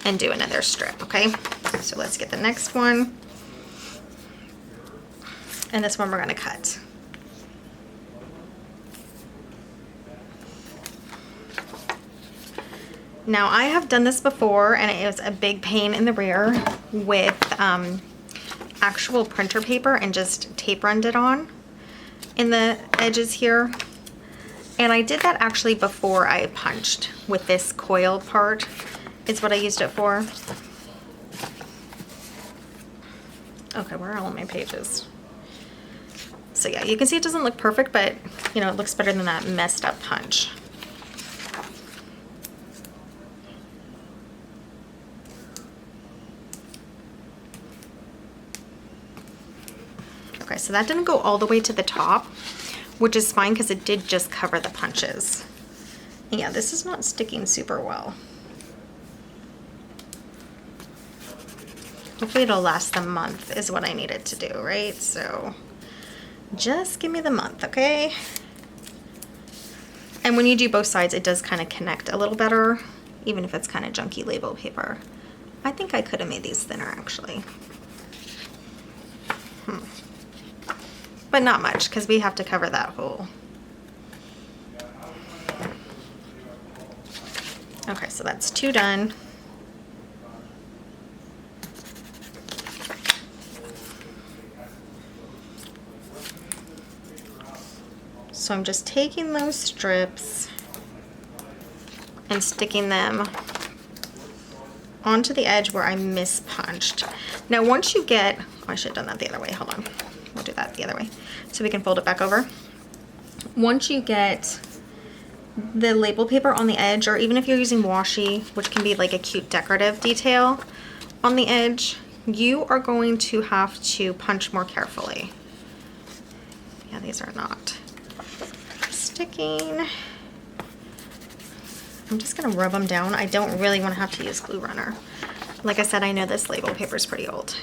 and do another strip, okay? So let's get the next one. And this one we're gonna cut. Now I have done this before and it was a big pain in the rear with actual printer paper and just tape runned it on in the edges here. And I did that actually before I punched with this coil part is what I used it for. Okay, where are all my pages? So yeah, you can see it doesn't look perfect, but you know, it looks better than that messed up punch. Okay, so that didn't go all the way to the top, which is fine because it did just cover the punches. And yeah, this is not sticking super well. Hopefully it'll last the month is what I need it to do, right? So just give me the month, okay? And when you do both sides, it does kind of connect a little better, even if it's kind of junky label paper. I think I could have made these thinner actually. But not much because we have to cover that hole. Okay, so that's 2 done. So I'm just taking those strips and sticking them onto the edge where I mispunched. Now once you get, oh, I should have done that the other way, hold on. We'll do that the other way so we can fold it back over. Once you get the label paper on the edge, or even if you're using washi, which can be like a cute decorative detail on the edge, you are going to have to punch more carefully. Yeah, these are not sticking. I'm just gonna rub them down. I don't really want to have to use glue runner. Like I said, I know this label paper is pretty old.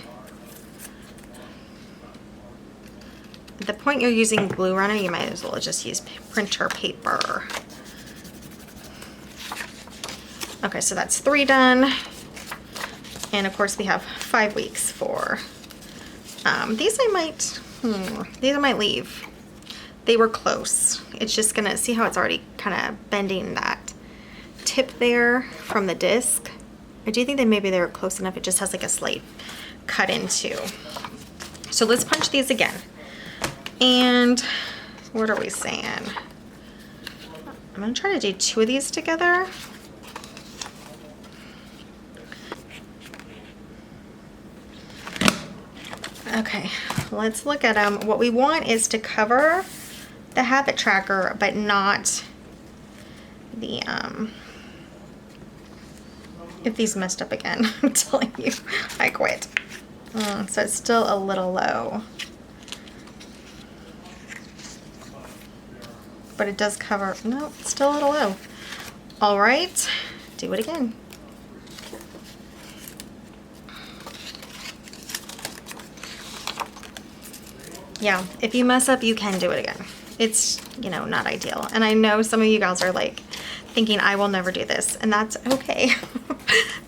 At the point you're using glue runner, you might as well just use printer paper. Okay, so that's 3 done. And of course we have 5 weeks for, these I might leave. They were close. It's just gonna, see how it's already kind of bending that tip there from the disc. I do think that maybe they were close enough. It just has like a slight cut into. So let's punch these again. And what are we saying? I'm gonna try to do 2 of these together. Okay, let's look at them. What we want is to cover the habit tracker, but not the, if these messed up again, I'm telling you, I quit. So it's still a little low. But it does cover, no, it's still a little low. All right, do it again. Yeah, if you mess up, you can do it again. It's, you know, not ideal. And I know some of you guys are like thinking, I will never do this, and that's okay.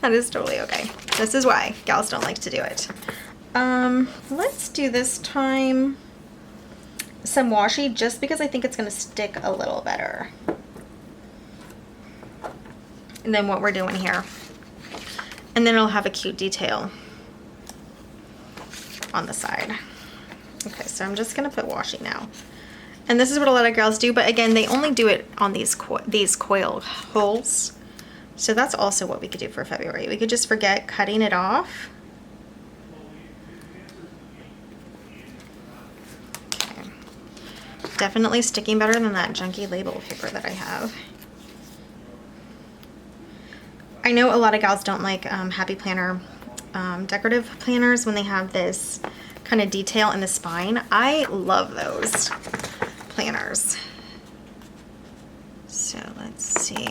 That is totally okay. This is why gals don't like to do it. Let's do this time some washi, just because I think it's gonna stick a little better than what we're doing here. And then it'll have a cute detail on the side. Okay, so I'm just gonna put washi now. And this is what a lot of girls do, but again, they only do it on these coil holes. So that's also what we could do for February. We could just forget cutting it off. Okay. Definitely sticking better than that junky label paper that I have. I know a lot of gals don't like Happy Planner decorative planners when they have this kind of detail in the spine. I love those planners. So let's see.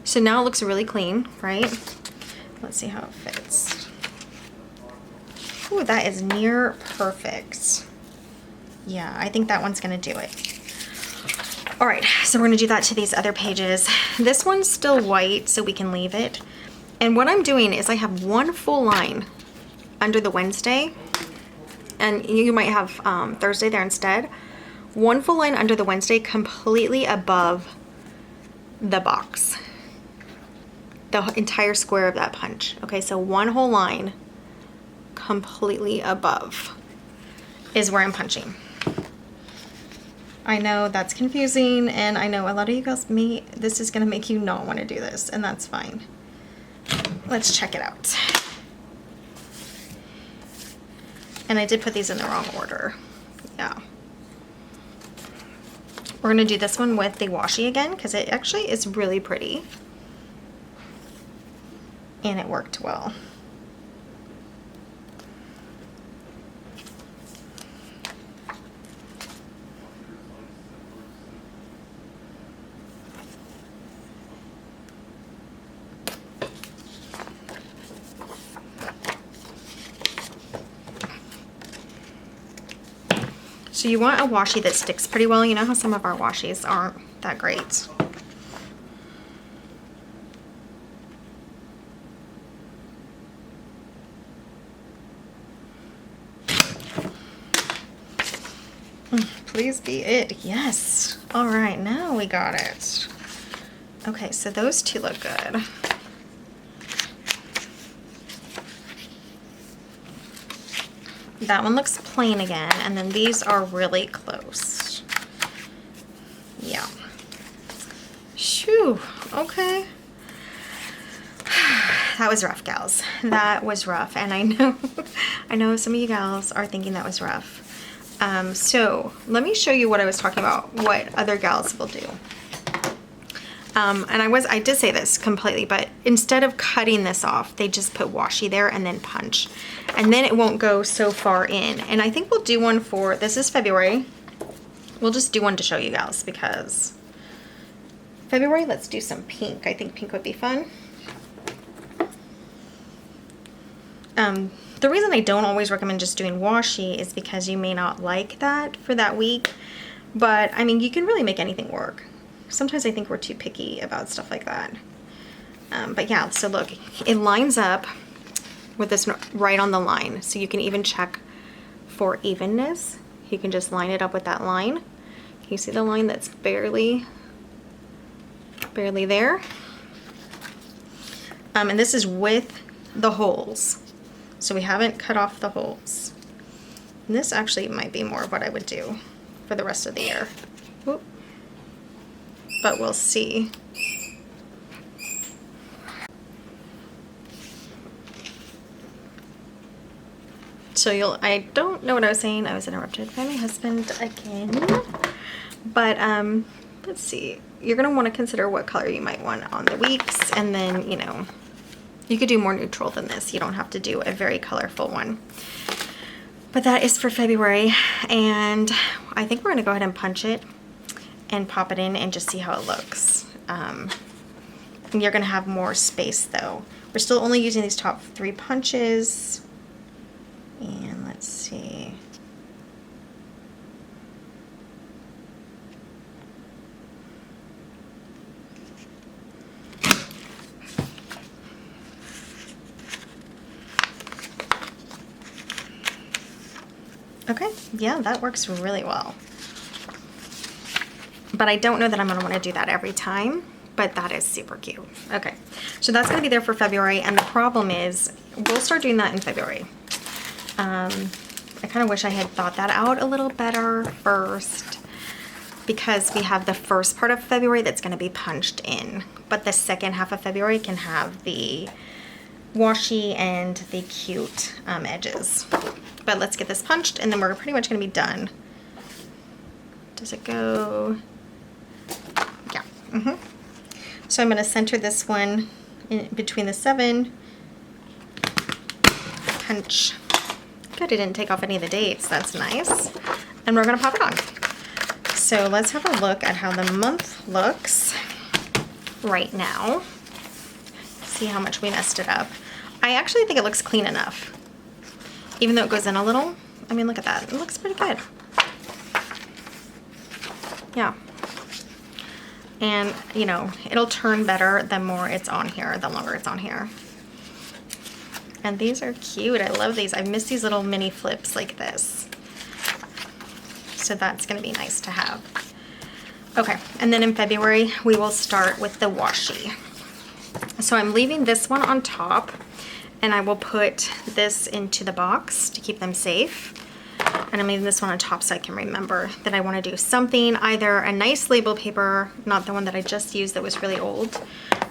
So now it looks really clean, right? Let's see how it fits. Ooh, that is near perfect. Yeah, I think that one's gonna do it. All right, so we're gonna do that to these other pages. This one's still white, so we can leave it. And what I'm doing is I have one full line under the Wednesday, and you might have Thursday there instead. One full line under the Wednesday, completely above the box. The entire square of that punch. Okay, so one whole line completely above is where I'm punching. I know that's confusing, and I know a lot of you guys, this is gonna make you not want to do this, and that's fine. Let's check it out. And I did put these in the wrong order. Yeah. We're gonna do this one with the washi again, because it actually is really pretty. And it worked well. So you want a washi that sticks pretty well. You know how some of our washis aren't that great. Please be it. Yes. All right, now we got it. Okay, so those two look good. That one looks plain again, and then these are really close. Yeah. Shoo. Okay. That was rough, gals. That was rough, and I know some of you gals are thinking that was rough. So let me show you what I was talking about, what other gals will do. And I did say this completely, but instead of cutting this off, they just put washi there and then punch. And then it won't go so far in. And I think we'll do one for, this is February. we'll just do one to show you guys because February, let's do some pink. I think pink would be fun. The reason I don't always recommend just doing washi is because you may not like that for that week. But, I mean, you can really make anything work. Sometimes I think we're too picky about stuff like that. But yeah, so look, it lines up with this right on the line. So you can even check for evenness. You can just line it up with that line. Can you see the line that's barely there? And this is with the holes. So we haven't cut off the holes. And this actually might be more of what I would do for the rest of the year. Whoop. But we'll see. So I don't know what I was saying. I was interrupted by my husband again. But let's see. You're gonna want to consider what color you might want on the weeks, and then, you know, you could do more neutral than this. You don't have to do a very colorful one. But that is for February, and I think we're gonna go ahead and punch it and pop it in and just see how it looks. You're gonna have more space though. We're still only using these top 3 punches. And let's see. Okay, yeah, that works really well. But I don't know that I'm gonna wanna do that every time, but that is super cute. Okay, so that's gonna be there for February, and the problem is, we'll start doing that in February. I kind of wish I had thought that out a little better first, because we have the first part of February that's gonna be punched in, but the second half of February can have the washi and the cute edges. But let's get this punched and then we're pretty much gonna be done. Does it go? Yeah. So I'm gonna center this one in between the 7. Punch. Good, it didn't take off any of the dates. That's nice. And we're gonna pop it on. So let's have a look at how the month looks right now. See how much we messed it up. I actually think it looks clean enough. Even though it goes in a little, I mean, look at that. It looks pretty good. Yeah. And, you know, it'll turn better the more it's on here, the longer it's on here. And these are cute. I love these. I miss these little mini flips like this. So that's going to be nice to have. Okay, and then in February, we will start with the washi. So I'm leaving this one on top, and I will put this into the box to keep them safe. And I'm leaving this one on top so I can remember that I want to do something, either a nice label paper, not the one that I just used that was really old.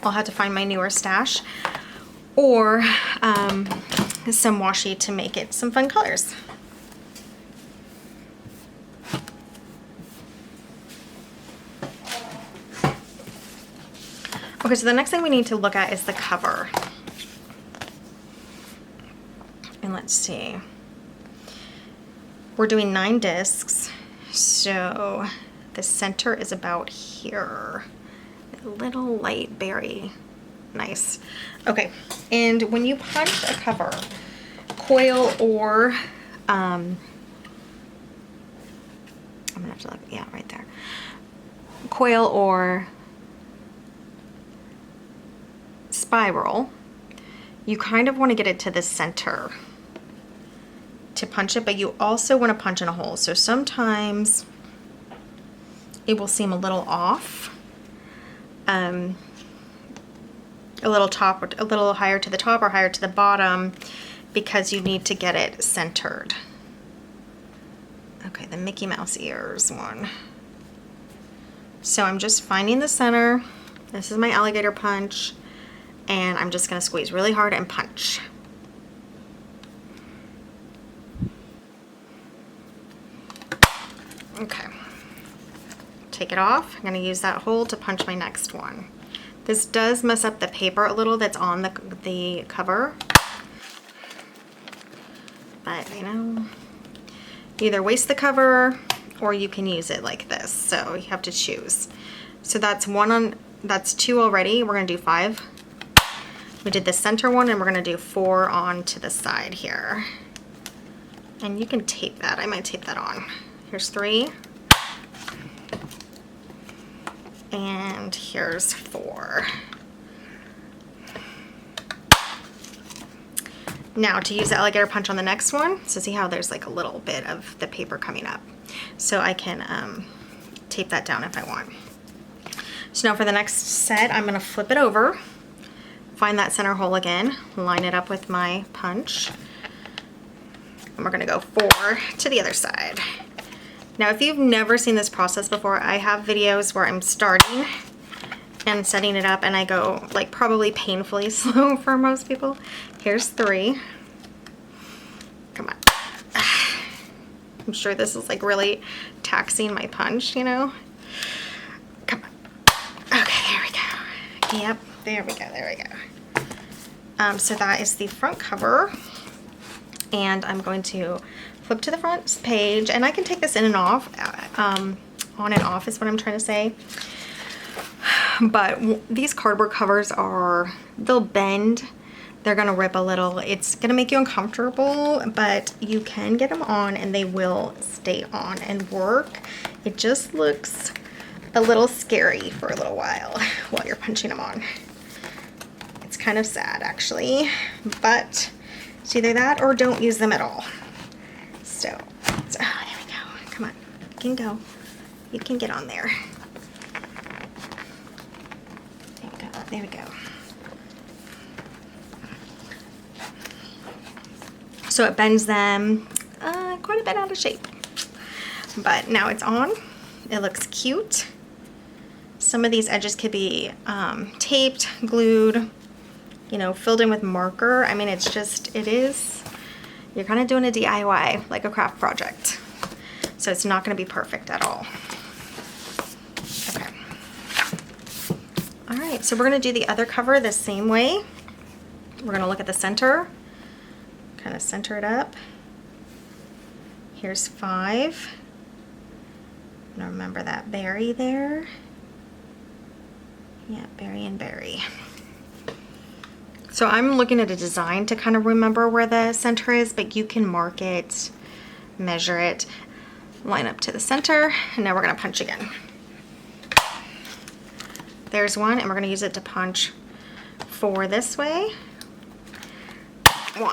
I'll have to find my newer stash. Or some washi to make it some fun colors. Okay, so the next thing we need to look at is the cover. And let's see. We're doing 9 discs, so the center is about here. A little light berry. Nice. Okay, and when you punch a cover, coil or, I'm gonna have to look, yeah, right there. Coil or spiral, you kind of want to get it to the center to punch it, but you also want to punch in a hole. So sometimes it will seem a little off. A little higher to the top or higher to the bottom, because you need to get it centered. Okay, the Mickey Mouse ears one. So I'm just finding the center. This is my alligator punch, and I'm just gonna squeeze really hard and punch. Okay, take it off. I'm gonna use that hole to punch my next one. This does mess up the paper a little that's on the cover. But, you know, either waste the cover or you can use it like this. So you have to choose. So that's that's 2 already. We're gonna do 5. We did the center one, and we're gonna do 4 on to the side here. And you can tape that. I might tape that on. Here's 3. And here's 4. Now to use the alligator punch on the next one, so see how there's like a little bit of the paper coming up. So I can tape that down if I want. So now for the next set, I'm gonna flip it over, find that center hole again, line it up with my punch, and we're gonna go 4 to the other side. Now if you've never seen this process before, I have videos where I'm starting and setting it up, and I go like probably painfully slow for most people. Here's 3. Come on. I'm sure this is like really taxing my punch, you know? Come on. Okay, there we go. Yep, there we go, there we go. So that is the front cover. And I'm going to flip to the front page, and I can take this in and off, on and off is what I'm trying to say. But these cardboard covers they'll bend, they're gonna rip a little, it's gonna make you uncomfortable, but you can get them on and they will stay on and work. It just looks a little scary for a little while you're punching them on. It's kind of sad actually, but it's either that or don't use them at all. So there we go. Come on, you can go. You can get on there. There we go. There we go. So it bends them quite a bit out of shape. But now it's on. It looks cute. Some of these edges could be taped, glued, you know, filled in with marker. I mean, you're kind of doing a DIY, like a craft project. So it's not going to be perfect at all. Okay. All right, so we're going to do the other cover the same way. We're going to look at the center, kind of center it up. Here's 5. Now remember that berry there. Yeah, berry and berry. So I'm looking at a design to kind of remember where the center is, but you can mark it, measure it, line up to the center, and now we're gonna punch again. There's 1, and we're gonna use it to punch 4 this way. 1,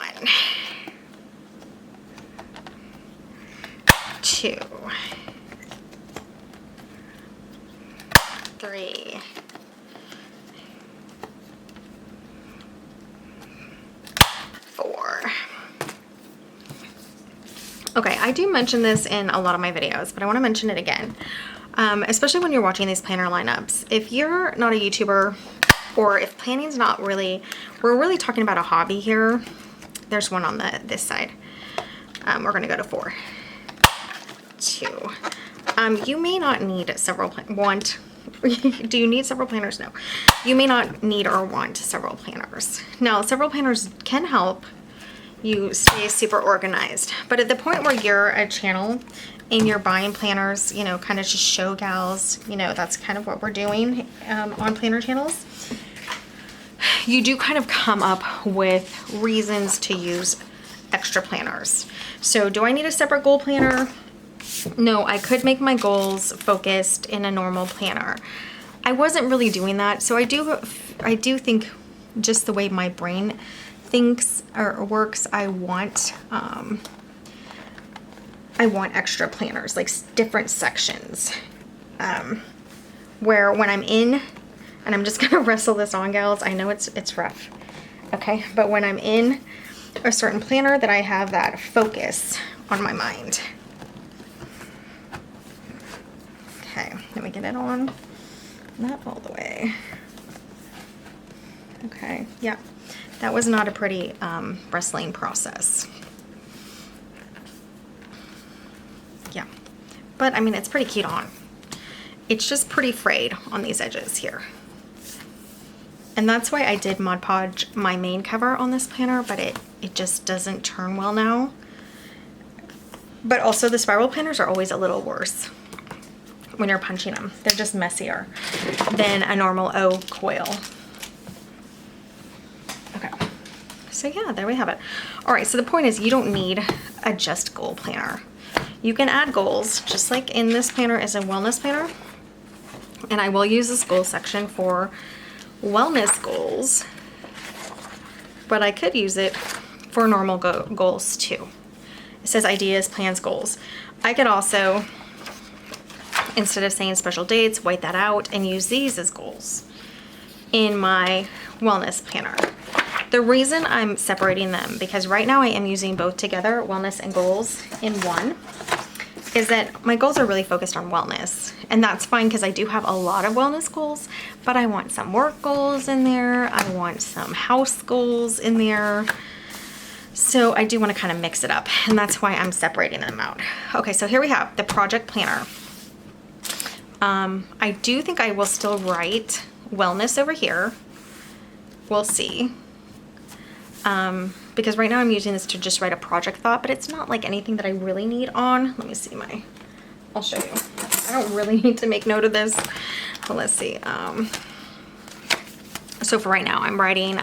2, 3, 4. Okay, I do mention this in a lot of my videos, but I want to mention it again, especially when you're watching these planner lineups. If you're not a YouTuber, or if planning's not really, we're really talking about a hobby here. There's 1 on this side. We're going to go to 4. 2. You may not need several do you need several planners? No. You may not need or want several planners. Now, several planners can help you stay super organized, but at the point where you're a channel and you're buying planners, you know, kind of just show gals, you know, that's kind of what we're doing on planner channels. You do kind of come up with reasons to use extra planners. So do I need a separate goal planner? No, I could make my goals focused in a normal planner. I wasn't really doing that, so I do think just the way my brain thinks or works, I want extra planners, like different sections, where when I'm in, and I'm just gonna wrestle this on, gals, I know it's rough, okay, but when I'm in a certain planner, that I have that focus on my mind. Okay, let me get it on, not all the way. Okay, yeah, that was not a pretty wrestling process. Yeah, but I mean, it's pretty cute on. It's just pretty frayed on these edges here. And that's why I did Mod Podge my main cover on this planner, but it just doesn't turn well now. But also the spiral planners are always a little worse when you're punching them. They're just messier than a normal O coil. Okay, so yeah, there we have it. All right, so the point is you don't need a just goal planner. You can add goals, just like in this planner is a wellness planner. And I will use this goal section for wellness goals, but I could use it for normal goals too. It says ideas, plans, goals. I could also, instead of saying special dates, white that out and use these as goals in my wellness planner. The reason I'm separating them, because right now I am using both together, wellness and goals in one, is that my goals are really focused on wellness. And that's fine because I do have a lot of wellness goals, but I want some work goals in there. I want some house goals in there. So I do want to kind of mix it up, and that's why I'm separating them out. Okay, so here we have the project planner. I do think I will still write wellness over here. We'll see. Because right now I'm using this to just write a project thought, but it's not like anything that I really need on. Let me see I'll show you. I don't really need to make note of this. But let's see. So for right now, I'm writing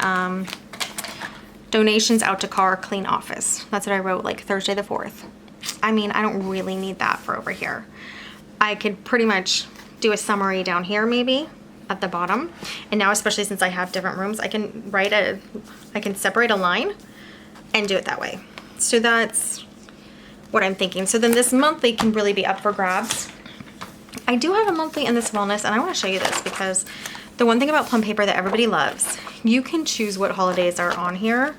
donations out to car, clean office. That's what I wrote like Thursday the 4th. I mean, I don't really need that for over here. I could pretty much do a summary down here maybe at the bottom. And now, especially since I have different rooms, I can separate a line and do it that way. So that's what I'm thinking. So then this monthly can really be up for grabs. I do have a monthly in this wellness, and I want to show you this because the one thing about plum paper that everybody loves, you can choose what holidays are on here.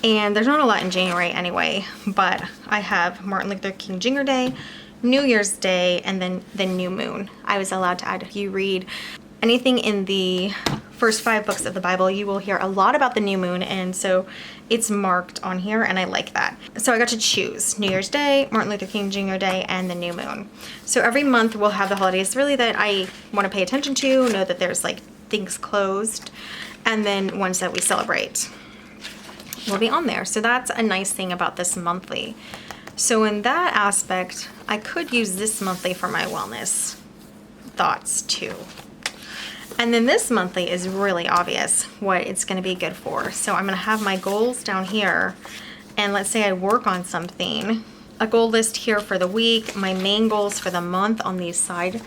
And there's not a lot in January anyway, but I have Martin Luther King Jr. Day, New Year's Day, and then the new moon. I was allowed to add, if you read anything in the first 5 books of the Bible, you will hear a lot about the new moon, and so it's marked on here, and I like that. So I got to choose New Year's Day, Martin Luther King Jr. Day, and the new moon. So every month we'll have the holidays really that I want to pay attention to, know that there's like things closed, and then ones that we celebrate will be on there. So that's a nice thing about this monthly. So in that aspect, I could use this monthly for my wellness thoughts too. And then this monthly is really obvious what it's going to be good for. So I'm going to have my goals down here, and let's say I work on something, a goal list here for the week, my main goals for the month on these side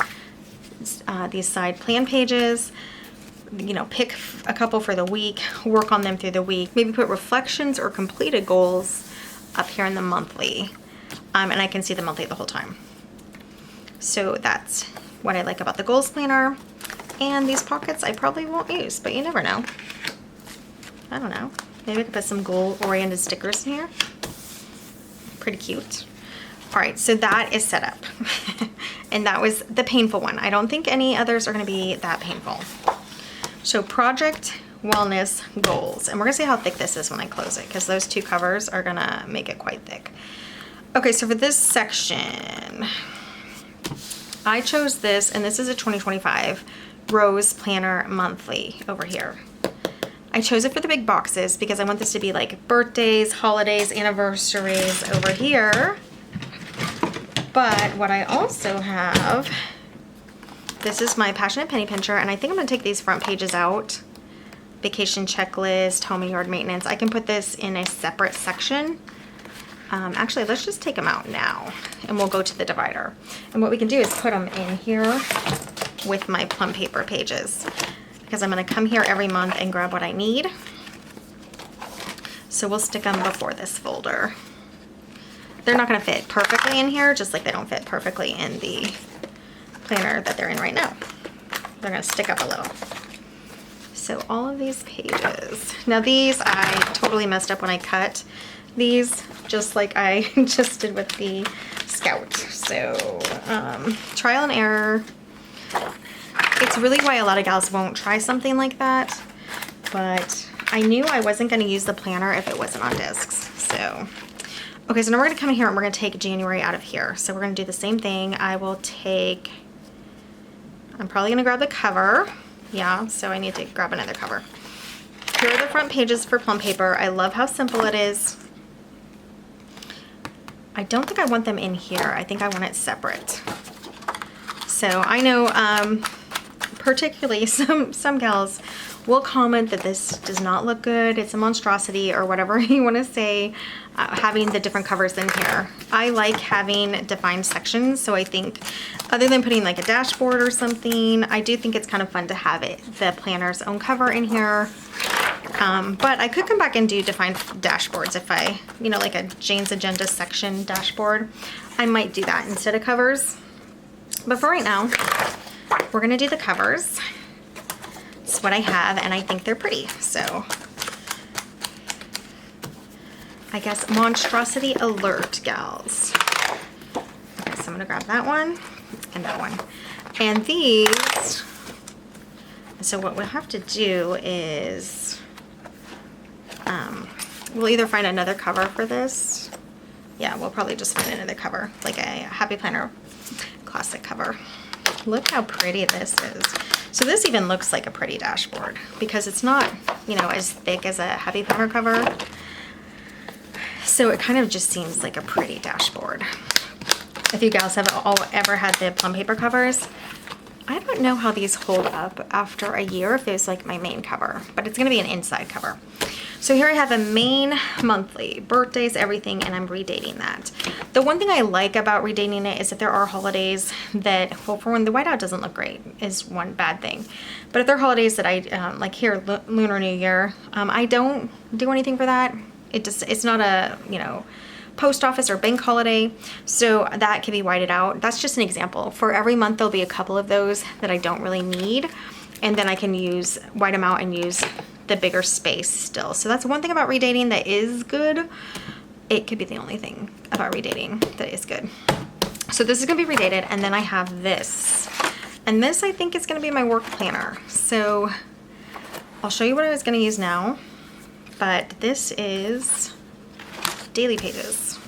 plan pages, you know, pick a couple for the week, work on them through the week, maybe put reflections or completed goals up here in the monthly, and I can see the monthly the whole time. So that's what I like about the goals planner. And these pockets I probably won't use, but you never know. I don't know. Maybe I could put some goal-oriented stickers in here. Pretty cute. All right, so that is set up. And that was the painful one. I don't think any others are going to be that painful. So project, wellness, goals. And we're going to see how thick this is when I close it, because those 2 covers are going to make it quite thick. Okay, so for this section, I chose this, and this is a 2025 Rose Planner Monthly over here. I chose it for the big boxes because I want this to be like birthdays, holidays, anniversaries over here. But what I also have, this is my Passionate Penny Pincher, and I think I'm going to take these front pages out. Vacation checklist, home and yard maintenance. I can put this in a separate section. Actually, let's just take them out now, and we'll go to the divider. And what we can do is put them in here with my plum paper pages, because I'm going to come here every month and grab what I need. So we'll stick them before this folder. They're not going to fit perfectly in here, just like they don't fit perfectly in the planner that they're in right now. They're going to stick up a little. So all of these pages. Now these I totally messed up when I cut these, just like I just did with the Scout. So trial and error. It's really why a lot of gals won't try something like that, but I knew I wasn't going to use the planner if it wasn't on discs. So okay, so now we're going to come in here and we're going to take January out of here. So we're going to do the same thing. I'm probably going to grab the cover. Yeah, so I need to grab another cover. Here are the front pages for plum paper. I love how simple it is. I don't think I want them in here. I think I want it separate. So I know particularly some gals will comment that this does not look good. It's a monstrosity or whatever you want to say, having the different covers in here. I like having defined sections, so I think other than putting like a dashboard or something, I do think it's kind of fun to have the planner's own cover in here. But I could come back and do defined dashboards if I, like a Jane's Agenda section dashboard. I might do that instead of covers. But for right now, we're gonna do the covers. It's what I have, and I think they're pretty. So I guess monstrosity alert, gals. Okay, so I'm gonna grab that one and that one. And these, so what we'll have to do is, we'll either find another cover for this. Yeah, we'll probably just find another cover, like a Happy Planner classic cover. Look how pretty this is. So this even looks like a pretty dashboard because it's not, as thick as a Happy Planner cover. So it kind of just seems like a pretty dashboard. If you gals have ever had the plum paper covers, I don't know how these hold up after a year if there's like my main cover, but it's gonna be an inside cover. So here I have a main monthly, birthdays, everything, and I'm redating that. The one thing I like about redating it is if there are holidays that, well, for one, the whiteout doesn't look great is one bad thing. But if there are holidays that I, like here, Lunar New Year, I don't do anything for that. It's not a, post office or bank holiday, so that can be whited out. That's just an example. For every month, there'll be a couple of those that I don't really need, and then I can white them out and use the bigger space still. So that's one thing about redating that is good. It could be the only thing about redating that is good. So this is gonna be redated, and then I have this. And this I think is gonna be my work planner. So I'll show you what I was gonna use now, but this is Daily Pages.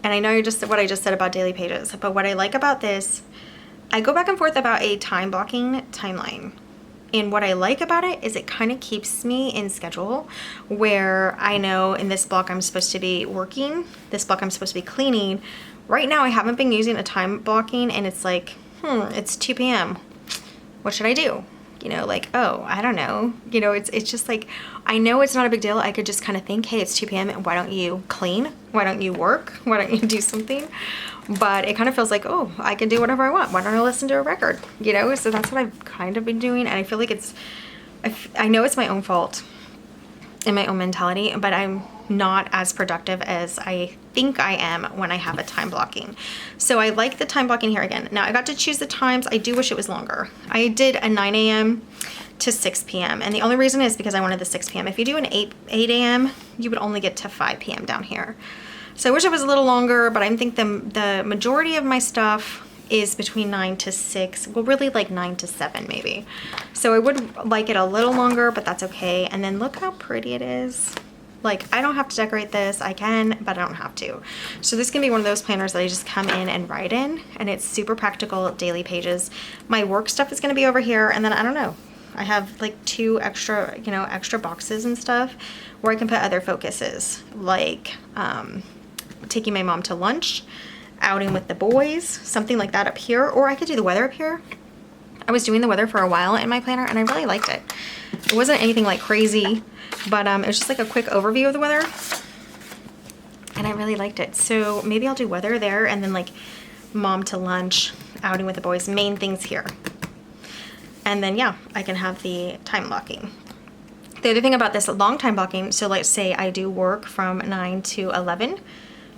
And I know what I just said about Daily Pages, but what I like about this, I go back and forth about a time blocking timeline. And what I like about it is it kind of keeps me in schedule where I know in this block I'm supposed to be working, this block I'm supposed to be cleaning. Right now I haven't been using a time blocking and it's like, it's 2 p.m. What should I do? Like, oh, I don't know. It's just like, I know it's not a big deal. I could just kind of think, hey, it's 2 p.m. Why don't you clean? Why don't you work? Why don't you do something? But it kind of feels like, oh, I can do whatever I want. Why don't I listen to a record? So that's what I've kind of been doing. And I feel like I know it's my own fault and my own mentality, but I'm not as productive as I think I am when I have a time blocking. So I like the time blocking here again. Now I got to choose the times. I do wish it was longer. I did a 9 a.m. to 6 p.m. And the only reason is because I wanted the 6 p.m. If you do an 8 a.m., you would only get to 5 p.m. down here. So I wish it was a little longer, but I think the majority of my stuff is between 9 to 6, well, really like 9 to 7 maybe. So I would like it a little longer, but that's okay. And then look how pretty it is. Like, I don't have to decorate this. I can, but I don't have to. So this can be one of those planners that I just come in and write in, and it's super practical. Daily Pages. My work stuff is gonna be over here, and then I don't know. I have like 2 extra, extra boxes and stuff where I can put other focuses, like taking my mom to lunch, outing with the boys, something like that up here, or I could do the weather up here. I was doing the weather for a while in my planner and I really liked it. It wasn't anything like crazy, but it was just like a quick overview of the weather and I really liked it. So maybe I'll do weather there and then like mom to lunch, outing with the boys, main things here. And then yeah, I can have the time blocking. The other thing about this long time blocking, so let's say I do work from 9 to 11,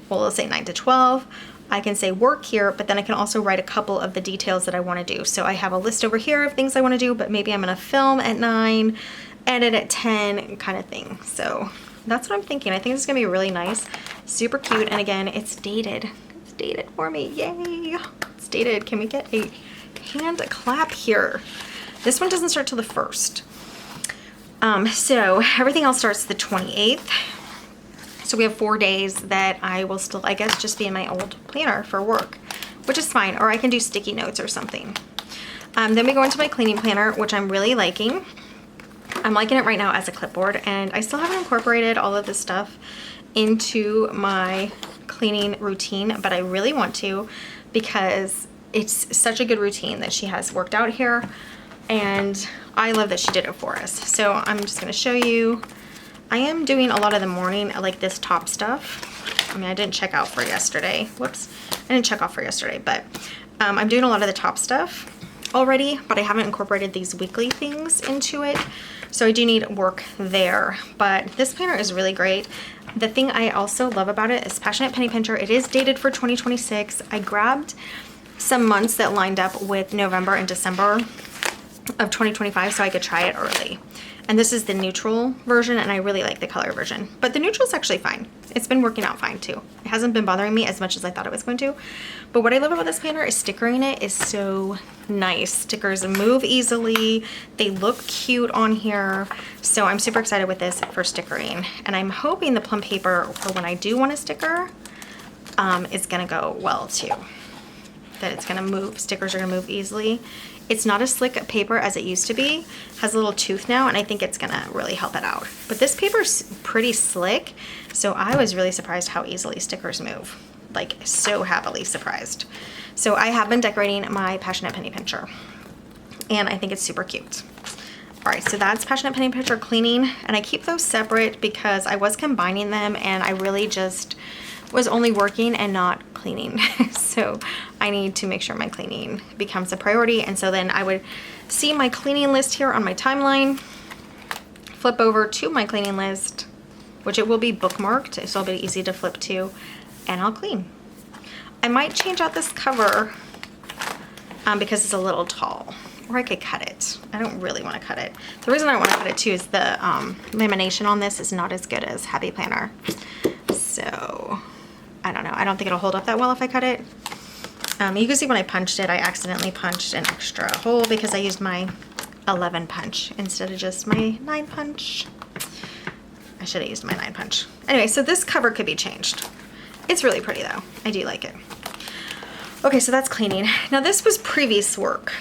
well, let's say 9 to 12, I can say work here, but then I can also write a couple of the details that I want to do. So I have a list over here of things I want to do, but maybe I'm going to film at 9, edit at 10 kind of thing. So that's what I'm thinking. I think this is going to be really nice, super cute. And again, it's dated. It's dated for me. Yay. It's dated. Can we get a hand clap here? This one doesn't start till the 1st. So everything else starts the 28th. So we have 4 days that I will still, I guess, just be in my old planner for work, which is fine. Or I can do sticky notes or something. Then we go into my cleaning planner, which I'm really liking. I'm liking it right now as a clipboard, and I still haven't incorporated all of this stuff into my cleaning routine, but I really want to because it's such a good routine that she has worked out here, and I love that she did it for us. So I'm just going to show you. I am doing a lot of the morning, like this top stuff. I mean, I didn't check out for yesterday. Whoops. I didn't check off for yesterday, but I'm doing a lot of the top stuff already, but I haven't incorporated these weekly things into it. So I do need work there, but this planner is really great. The thing I also love about it is Passionate Penny Pincher. It is dated for 2026. I grabbed some months that lined up with November and December of 2025 so I could try it early. And this is the neutral version, and I really like the color version. But the neutral is actually fine. It's been working out fine too. It hasn't been bothering me as much as I thought it was going to. But what I love about this planner is stickering it is so nice. Stickers move easily. They look cute on here. So I'm super excited with this for stickering. And I'm hoping the plum paper for when I do want a sticker is gonna go well too. That it's gonna move, stickers are gonna move easily. It's not as slick a paper as it used to be. Has a little tooth now, and I think it's gonna really help it out. But this paper's pretty slick, so I was really surprised how easily stickers move. Like, so happily surprised. So I have been decorating my Passionate Penny Pincher, and I think it's super cute. All right, so that's Passionate Penny Pincher cleaning, and I keep those separate because I was combining them, and I really just was only working and not cleaning. So I need to make sure my cleaning becomes a priority. And so then I would see my cleaning list here on my timeline, flip over to my cleaning list, which it will be bookmarked, so it'll be easy to flip to, and I'll clean. I might change out this cover because it's a little tall, or I could cut it. I don't really want to cut it. The reason I want to cut it too is the lamination on this is not as good as Happy Planner. So I don't know. I don't think it'll hold up that well if I cut it. You can see when I punched it, I accidentally punched an extra hole because I used my 11 punch instead of just my 9 punch. I should have used my 9 punch. Anyway, so this cover could be changed. It's really pretty though. I do like it. Okay, so that's cleaning. Now this was previous work.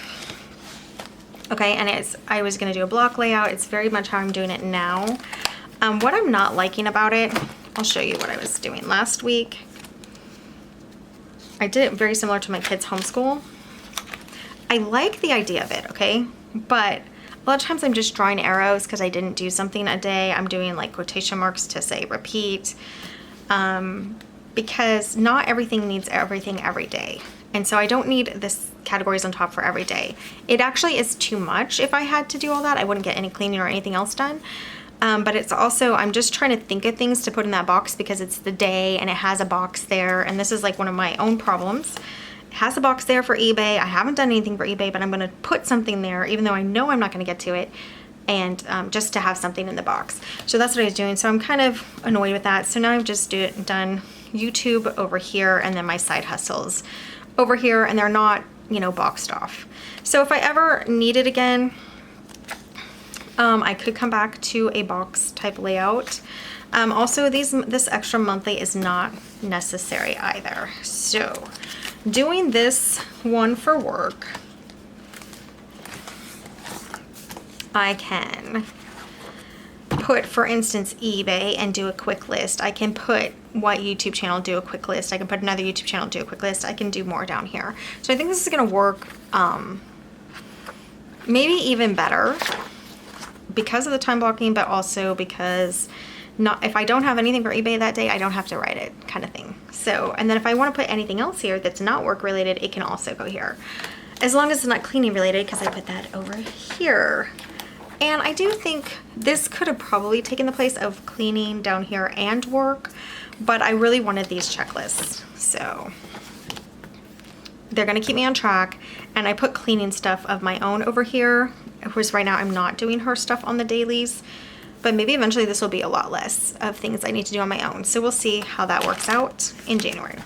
Okay, and I was gonna do a block layout. It's very much how I'm doing it now. What I'm not liking about it, I'll show you what I was doing last week. I did it very similar to my kids' homeschool. I like the idea of it, okay? But a lot of times I'm just drawing arrows because I didn't do something a day. I'm doing like quotation marks to say repeat. Because not everything needs everything every day. And so I don't need this categories on top for every day. It actually is too much. If I had to do all that, I wouldn't get any cleaning or anything else done. But it's also, I'm just trying to think of things to put in that box because it's the day and it has a box there. And this is like one of my own problems. It has a box there for eBay. I haven't done anything for eBay, but I'm going to put something there even though I know I'm not going to get to it. And just to have something in the box. So that's what I was doing. So I'm kind of annoyed with that. So now I've just done YouTube over here and then my side hustles over here, and they're not, you know, boxed off. So if I ever need it again, I could come back to a box type layout. Also, this extra monthly is not necessary either. So doing this one for work, I can put, for instance, eBay and do a quick list. I can put what YouTube channel, do a quick list. I can put another YouTube channel, do a quick list. I can do more down here. So I think this is gonna work maybe even better because of the time blocking, but also because if I don't have anything for eBay that day, I don't have to write it, kind of thing. So, and then if I want to put anything else here that's not work related, it can also go here. As long as it's not cleaning related, because I put that over here. And I do think this could have probably taken the place of cleaning down here and work, but I really wanted these checklists. So they're gonna keep me on track. And I put cleaning stuff of my own over here. Of course, right now I'm not doing her stuff on the dailies, but maybe eventually this will be a lot less of things I need to do on my own. So we'll see how that works out in January.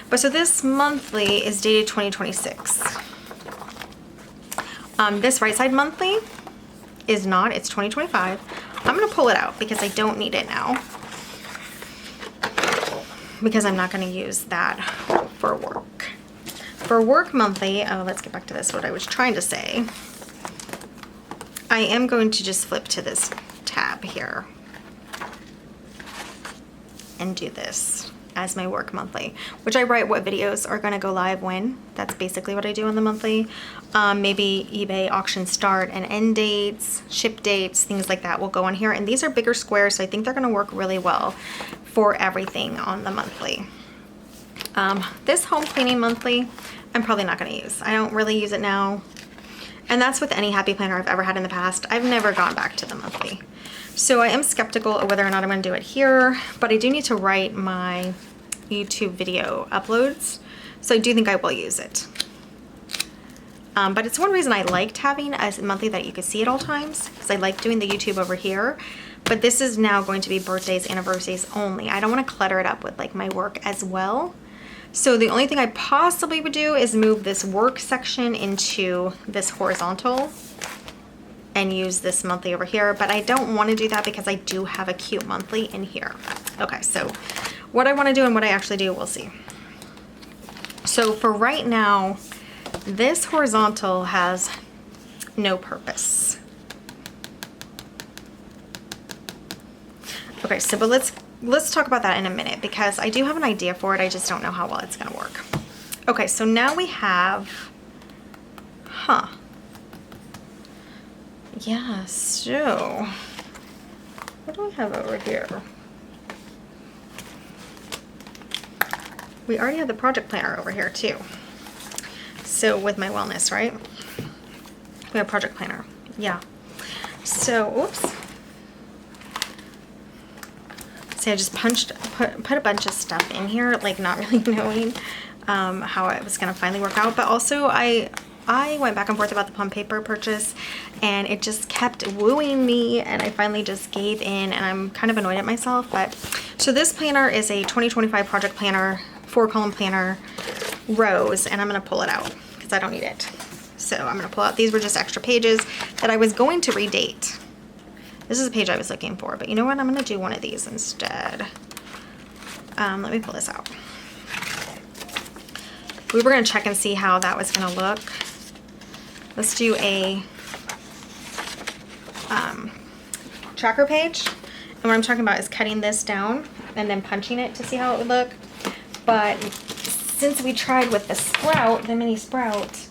But so this monthly is dated 2026. This right side monthly is not, it's 2025. I'm gonna pull it out because I don't need it now, because I'm not gonna use that for work. For work monthly, oh, let's get back to this, what I was trying to say. I am going to just flip to this tab here and do this as my work monthly, which I write what videos are going to go live when. That's basically what I do on the monthly. Maybe eBay auction start and end dates, ship dates, things like that will go on here. And these are bigger squares, so I think they're going to work really well for everything on the monthly. This home cleaning monthly, I'm probably not going to use. I don't really use it now. And that's with any happy planner I've ever had in the past. I've never gone back to the monthly. So I am skeptical of whether or not I'm going to do it here, but I do need to write my YouTube video uploads. So I do think I will use it. But it's one reason I liked having a monthly that you could see at all times, because I like doing the YouTube over here. But this is now going to be birthdays, anniversaries only. I don't want to clutter it up with like my work as well. So the only thing I possibly would do is move this work section into this horizontal and use this monthly over here. But I don't want to do that because I do have a cute monthly in here. Okay, so what I want to do and what I actually do, we'll see. So for right now, this horizontal has no purpose. Okay, so but let's talk about that in a minute because I do have an idea for it. I just don't know how well it's going to work. Okay, so now we have, yeah, so what do we have over here? We already have the project planner over here too. So with my wellness, right? We have project planner. Yeah. So, oops. See, I just put a bunch of stuff in here, like not really knowing how it was gonna finally work out. But also I went back and forth about the plum paper purchase and it just kept wooing me and I finally just gave in and I'm kind of annoyed at myself. But so this planner is a 2025 project planner, 4-column planner, rows, and I'm gonna pull it out because I don't need it. So I'm gonna pull out, these were just extra pages that I was going to redate. This is a page I was looking for, but you know what? I'm gonna do one of these instead. Let me pull this out. We were gonna check and see how that was gonna look. Let's do a tracker page. And what I'm talking about is cutting this down and then punching it to see how it would look. But since we tried with the sprout, the mini sprout,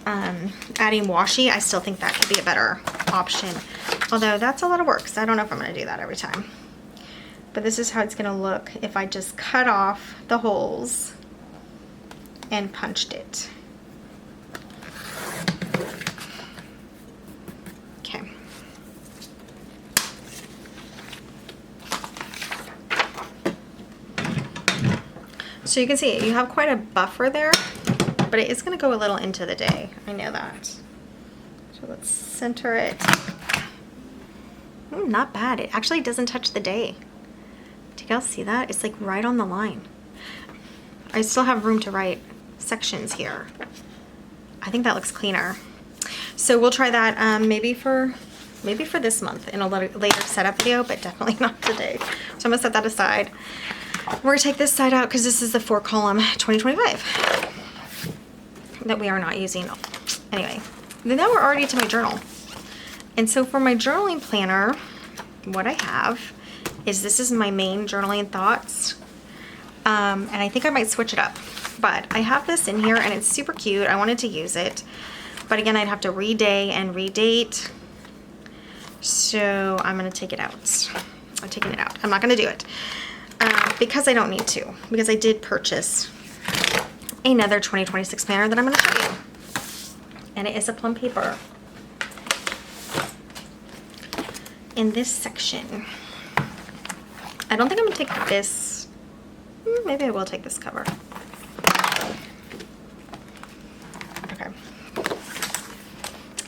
adding washi, I still think that could be a better option. Although that's a lot of work, so I don't know if I'm going to do that every time. But this is how it's going to look if I just cut off the holes and punched it. Okay. So you can see you have quite a buffer there, but it is going to go a little into the day. I know that. So let's center it. Not bad. It actually doesn't touch the day. Do you guys see that? It's like right on the line. I still have room to write sections here. I think that looks cleaner. So we'll try that maybe for this month in a later setup video, but definitely not today. So I'm gonna set that aside. We're gonna take this side out because this is the 4-column 2025 that we are not using. Anyway, then now we're already to my journal. And so for my journaling planner, what I have is this is my main journaling thoughts. And I think I might switch it up. But I have this in here and it's super cute. I wanted to use it. But again, I'd have to reday and redate. So I'm going to take it out. I'm taking it out. I'm not going to do it. Because I don't need to. Because I did purchase another 2026 planner that I'm going to show you. And it is a plum paper. In this section. I don't think I'm going to take this. Maybe I will take this cover. Okay.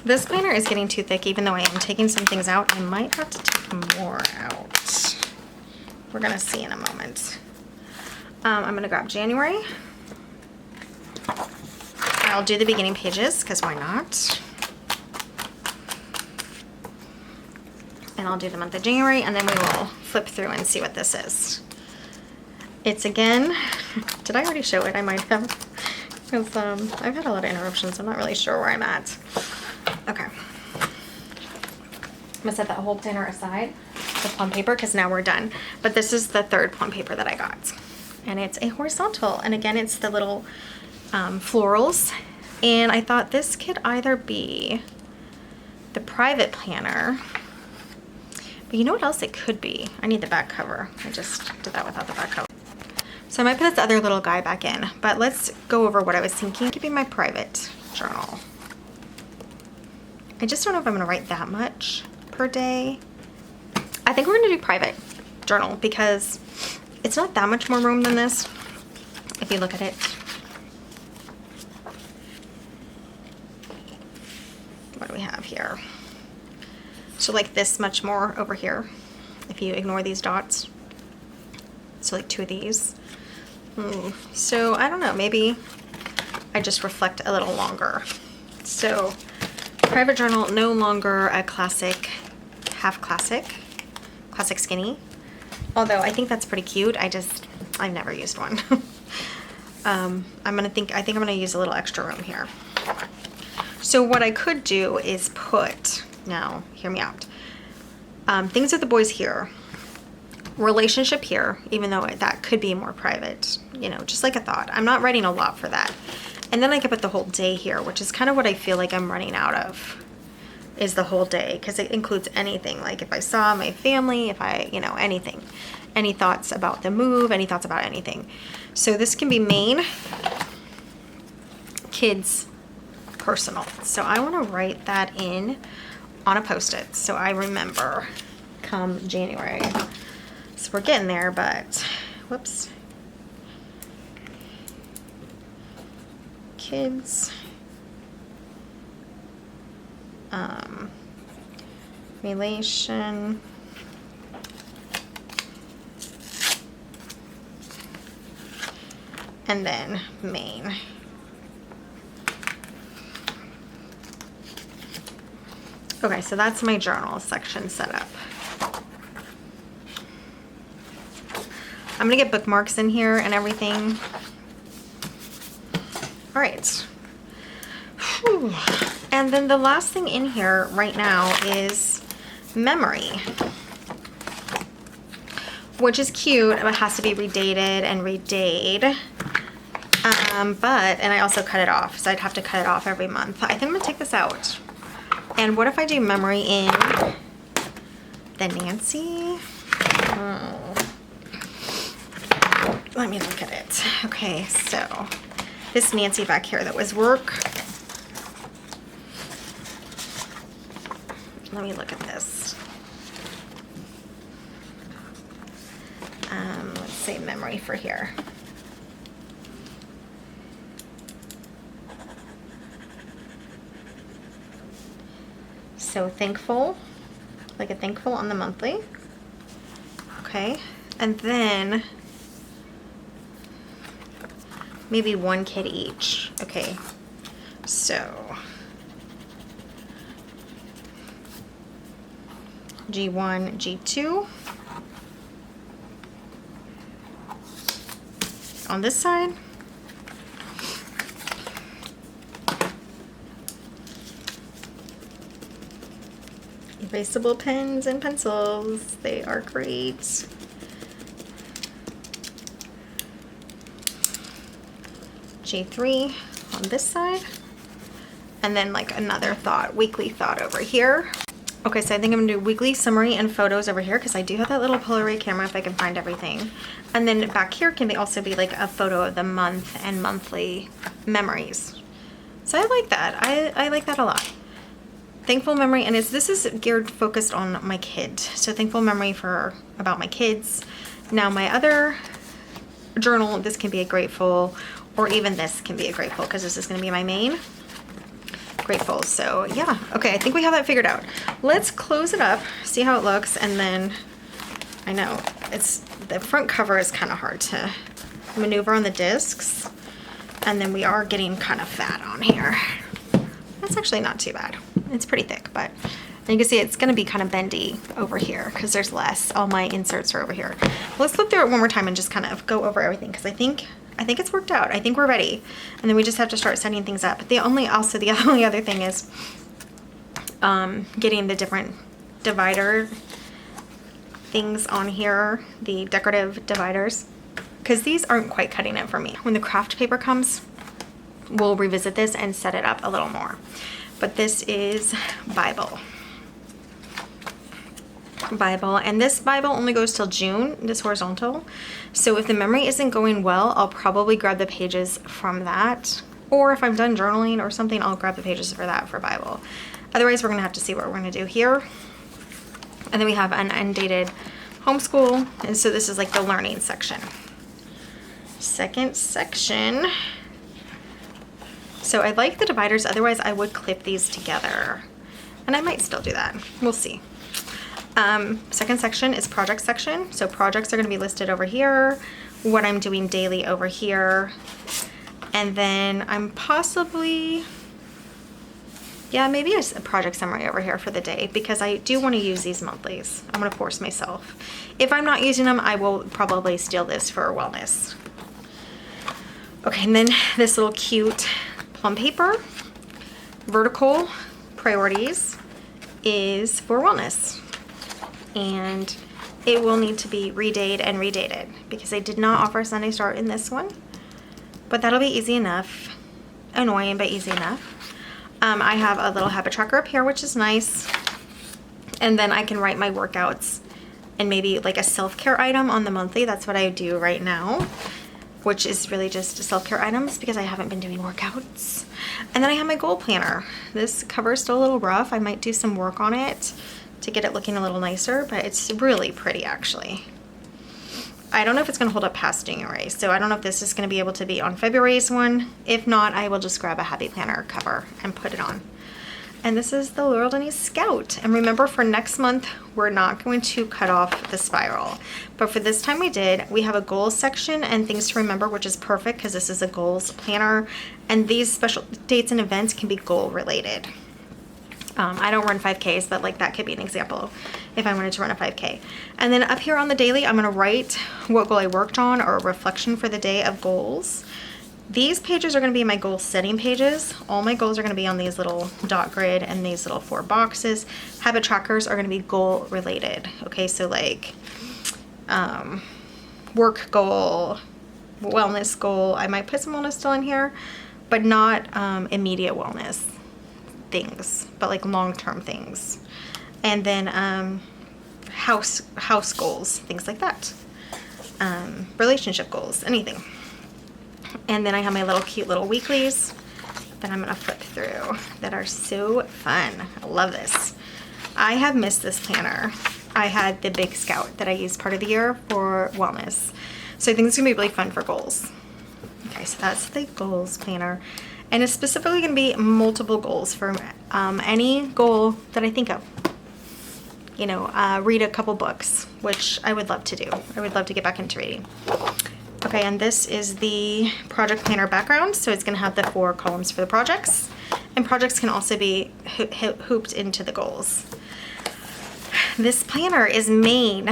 This planner is getting too thick even though I am taking some things out. I might have to take more out. We're going to see in a moment. I'm going to grab January. I'll do the beginning pages because why not? And I'll do the month of January and then we will flip through and see what this is. It's again, did I already show it? I might have, because I've had a lot of interruptions. I'm not really sure where I'm at. Okay. I'm gonna set that whole planner aside, the plum paper, because now we're done. But this is the third plum paper that I got. And it's a horizontal. And again, it's the little florals. And I thought this could either be the private planner, but you know what else it could be? I need the back cover. I just did that without the back cover. So I might put this other little guy back in, but let's go over what I was thinking. Keeping my private journal. I just don't know if I'm gonna write that much per day. I think we're gonna do private journal because it's not that much more room than this. If you look at it. What do we have here? So like this much more over here, if you ignore these dots. So like 2 of these. So I don't know, maybe I just reflect a little longer. So private journal, no longer a classic, half classic, classic skinny. Although I think that's pretty cute. I've never used one. I think I'm gonna use a little extra room here. So what I could do is put, now hear me out, things with the boys here, relationship here, even though that could be more private, you know, just like a thought. I'm not writing a lot for that. And then I could put the whole day here, which is kind of what I feel like I'm running out of, is the whole day, because it includes anything. Like if I saw my family, if I, you know, anything, any thoughts about the move, any thoughts about anything. So this can be main, kids, personal. So I want to write that in on a post-it so I remember come January. So we're getting there, but whoops. Kids, relation, and then main. Okay, so that's my journal section set up. I'm gonna get bookmarks in here and everything. All right. Whew. And then the last thing in here right now is memory, which is cute, but it has to be redated and redayed. And I also cut it off, so I'd have to cut it off every month. I think I'm gonna take this out. And what if I do memory in the Nancy? Oh. Let me look at it. Okay, so this Nancy back here, that was work. Let me look at this. Let's say memory for here. So thankful, like a thankful on the monthly. Okay, and then maybe one kid each. Okay, so G1, G2 on this side. Erasable pens and pencils, they are great. G3 on this side, and then like another thought, weekly thought over here. Okay, so I think I'm gonna do weekly summary and photos over here because I do have that little Polaroid camera if I can find everything. And then back here can also be like a photo of the month and monthly memories. So I like that. I like that a lot. Thankful memory, and this is geared focused on my kid. So thankful memory for about my kids. Now my other journal, this can be a grateful, or even this can be a grateful because this is going to be my main grateful. So yeah, okay, I think we have that figured out. Let's close it up, see how it looks, and then I know the front cover is kind of hard to maneuver on the discs, and then we are getting kind of fat on here. That's actually not too bad. It's pretty thick, but you can see it's going to be kind of bendy over here because there's less. All my inserts are over here. Let's look through it one more time and just kind of go over everything because I think it's worked out. I think we're ready, and then we just have to start setting things up. The only other thing is getting the different divider things on here, the decorative dividers, because these aren't quite cutting it for me. When the craft paper comes, we'll revisit this and set it up a little more. But this is Bible, and this Bible only goes till June, this horizontal. So if the memory isn't going well, I'll probably grab the pages from that. Or if I'm done journaling or something, I'll grab the pages for that for Bible. Otherwise, we're gonna have to see what we're gonna do here. And then we have an undated homeschool. And so this is like the learning section. Second section. So I like the dividers, otherwise I would clip these together. And I might still do that, we'll see. Second section is project section. So projects are gonna be listed over here, what I'm doing daily over here. And then I'm possibly, yeah, maybe a project summary over here for the day, because I do want to use these monthlies. I'm going to force myself. If I'm not using them, I will probably steal this for wellness. Okay, and then this little cute plum paper, vertical priorities, is for wellness. And it will need to be redated and redated because I did not offer Sunday Start in this one. But that'll be easy enough. Annoying, but easy enough. I have a little habit tracker up here, which is nice. And then I can write my workouts and maybe like a self-care item on the monthly. That's what I do right now, which is really just self-care items because I haven't been doing workouts. And then I have my goal planner. This cover is still a little rough. I might do some work on it to get it looking a little nicer, but it's really pretty actually. I don't know if it's going to hold up past January, so I don't know if this is going to be able to be on February's one. If not, I will just grab a Happy Planner cover and put it on. And this is the Laurel Denise Scout. And remember, for next month, we're not going to cut off the spiral. But for this time we did. We have a goals section and things to remember, which is perfect because this is a goals planner. And these special dates and events can be goal related. I don't run 5Ks, but like that could be an example if I wanted to run a 5K. And then up here on the daily, I'm going to write what goal I worked on or a reflection for the day of goals. These pages are going to be my goal setting pages. All my goals are going to be on these little dot grid and these little 4 boxes. Habit trackers are going to be goal related. Okay, so like work goal, wellness goal. I might put some wellness still in here, but not immediate wellness things, but like long-term things. And then house goals, things like that. Relationship goals, anything. And then I have my little cute little weeklies that I'm gonna flip through that are so fun. I love this. I have missed this planner. I had the Big Scout that I used part of the year for wellness. So I think it's gonna be really fun for goals. Okay, so that's the goals planner. And it's specifically gonna be multiple goals for any goal that I think of. You know, read a couple books, which I would love to do. I would love to get back into reading. Okay, and this is the project planner background. So it's gonna have the 4 columns for the projects. And projects can also be hooped into the goals. This planner is main,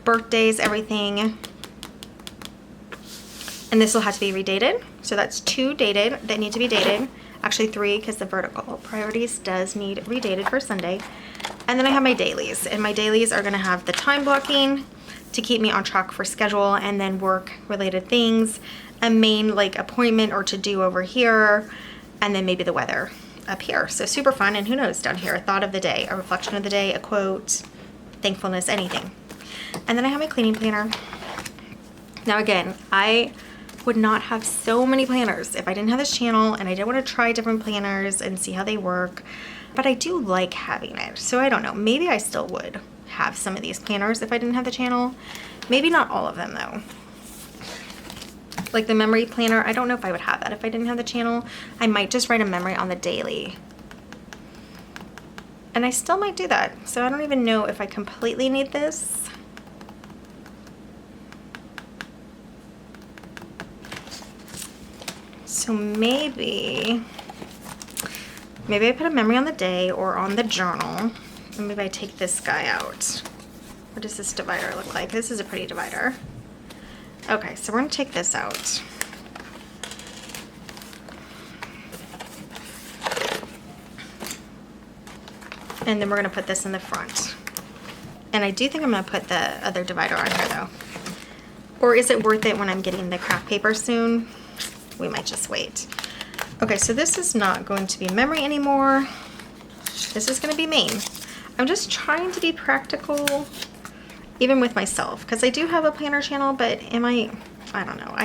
birthdays, everything. And this will have to be redated. So that's 2 dated that need to be dated. Actually 3 because the vertical priorities does need redated for Sunday. And then I have my dailies. And my dailies are gonna have the time blocking to keep me on track for schedule, and then work related things, a main like appointment or to do over here, and then maybe the weather up here. So super fun. And who knows down here, a thought of the day, a reflection of the day, a quote, thankfulness, anything. And then I have my cleaning planner. Now again, I would not have so many planners if I didn't have this channel, and I did want to try different planners and see how they work, but I do like having it. So I don't know, maybe I still would have some of these planners if I didn't have the channel. Maybe not all of them though. Like the memory planner, I don't know if I would have that if I didn't have the channel. I might just write a memory on the daily. And I still might do that. So I don't even know if I completely need this. So maybe I put a memory on the day or on the journal. And maybe I take this guy out. What does this divider look like? This is a pretty divider. Okay, so we're gonna take this out. And then we're gonna put this in the front. And I do think I'm gonna put the other divider on here though. Or is it worth it when I'm getting the craft paper soon? We might just wait. Okay, so this is not going to be memory anymore. This is gonna be main. I'm just trying to be practical, even with myself, because I do have a planner channel, but I don't know.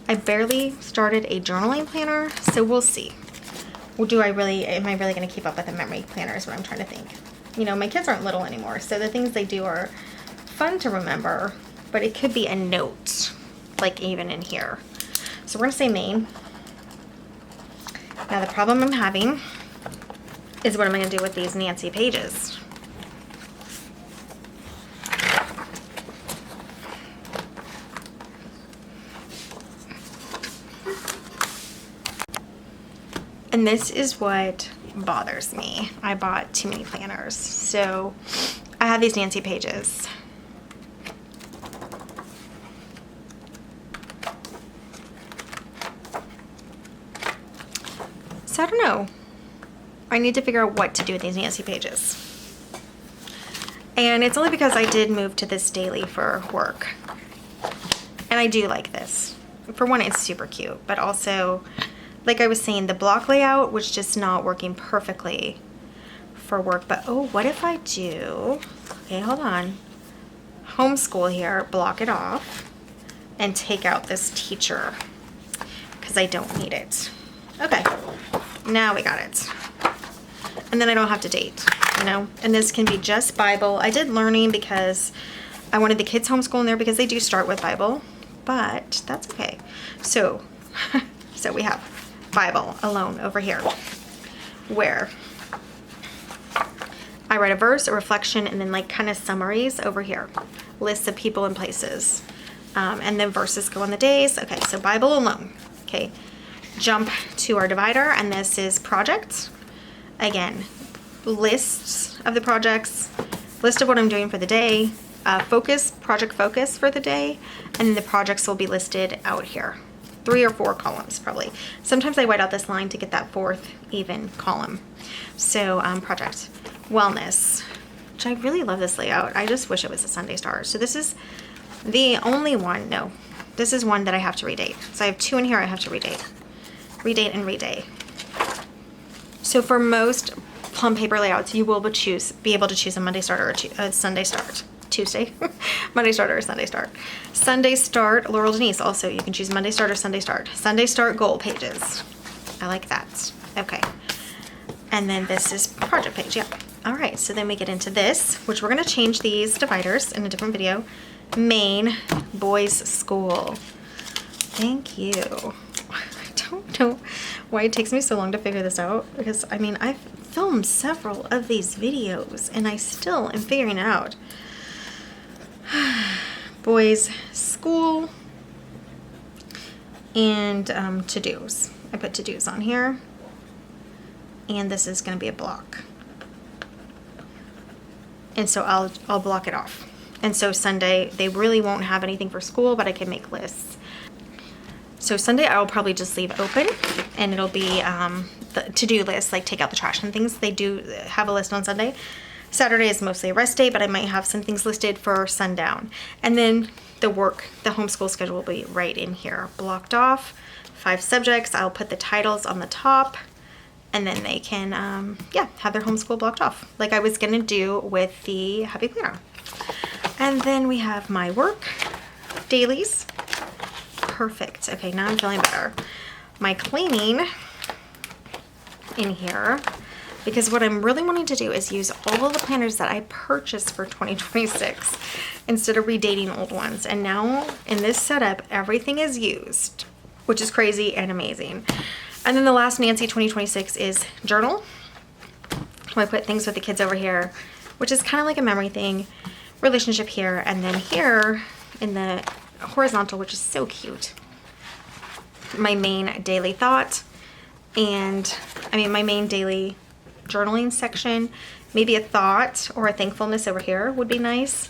I barely started a journaling planner, so we'll see. Well, am I really gonna keep up with a memory planner is what I'm trying to think. You know, my kids aren't little anymore, so the things they do are fun to remember, but it could be a note, like even in here. So we're gonna say main. Now the problem I'm having is what am I gonna do with these Nancy pages? And this is what bothers me. I bought too many planners. So I have these Nancy pages. So I don't know. I need to figure out what to do with these Nancy pages. And it's only because I did move to this daily for work. And I do like this. For one, it's super cute, but also, like I was saying, the block layout was just not working perfectly for work. But oh, what if I do, okay, hold on, homeschool here, block it off, and take out this teacher, because I don't need it. Okay, now we got it. And then I don't have to date, you know? And this can be just Bible. I did learning because I wanted the kids homeschool in there because they do start with Bible, but that's okay. So, so we have Bible alone over here, where I write a verse, a reflection, and then like kind of summaries over here, lists of people and places, and then verses go on the days. Okay, so Bible alone. Okay, jump to our divider, and this is projects. Again, lists of the projects, list of what I'm doing for the day, project focus for the day, and then the projects will be listed out here. 3 or 4 columns probably. Sometimes I white out this line to get that 4th even column. So project, wellness, which I really love this layout. I just wish it was a Sunday Star. So this is the only one, no, this is one that I have to redate. So I have 2 in here I have to redate. Redate and redate. So for most plum paper layouts, you will be able to choose a Monday start or a Sunday start. Tuesday, Monday start or Sunday start. Sunday start, Laurel Denise, also you can choose Monday start or Sunday start. Sunday start goal pages. I like that. Okay. And then this is project page, yeah. All right, so then we get into this, which we're gonna change these dividers in a different video. Main, boys school. Thank you. I don't know why it takes me so long to figure this out, because I mean, I've filmed several of these videos and I still am figuring it out. Boys school and to-dos. I put to-dos on here, and this is going to be a block, and so I'll block it off. And so Sunday they really won't have anything for school, but I can make lists. So Sunday I'll probably just leave open, and it'll be the to-do list, like take out the trash and things. They do have a list on Sunday. Saturday is mostly a rest day, but I might have some things listed for sundown. And then the homeschool schedule will be right in here, blocked off. 5 subjects. I'll put the titles on the top, and then they can, have their homeschool blocked off, like I was gonna do with the Happy Planner. And then we have my work dailies. Perfect. Okay, now I'm feeling better. My cleaning in here. Because what I'm really wanting to do is use all of the planners that I purchased for 2026 instead of redating old ones. And now in this setup, everything is used, which is crazy and amazing. And then the last Nancy 2026 is journal. I put things with the kids over here, which is kind of like a memory thing, relationship here, and then here in the horizontal, which is so cute, my main daily thought, and my main daily journaling section, maybe a thought or a thankfulness over here would be nice.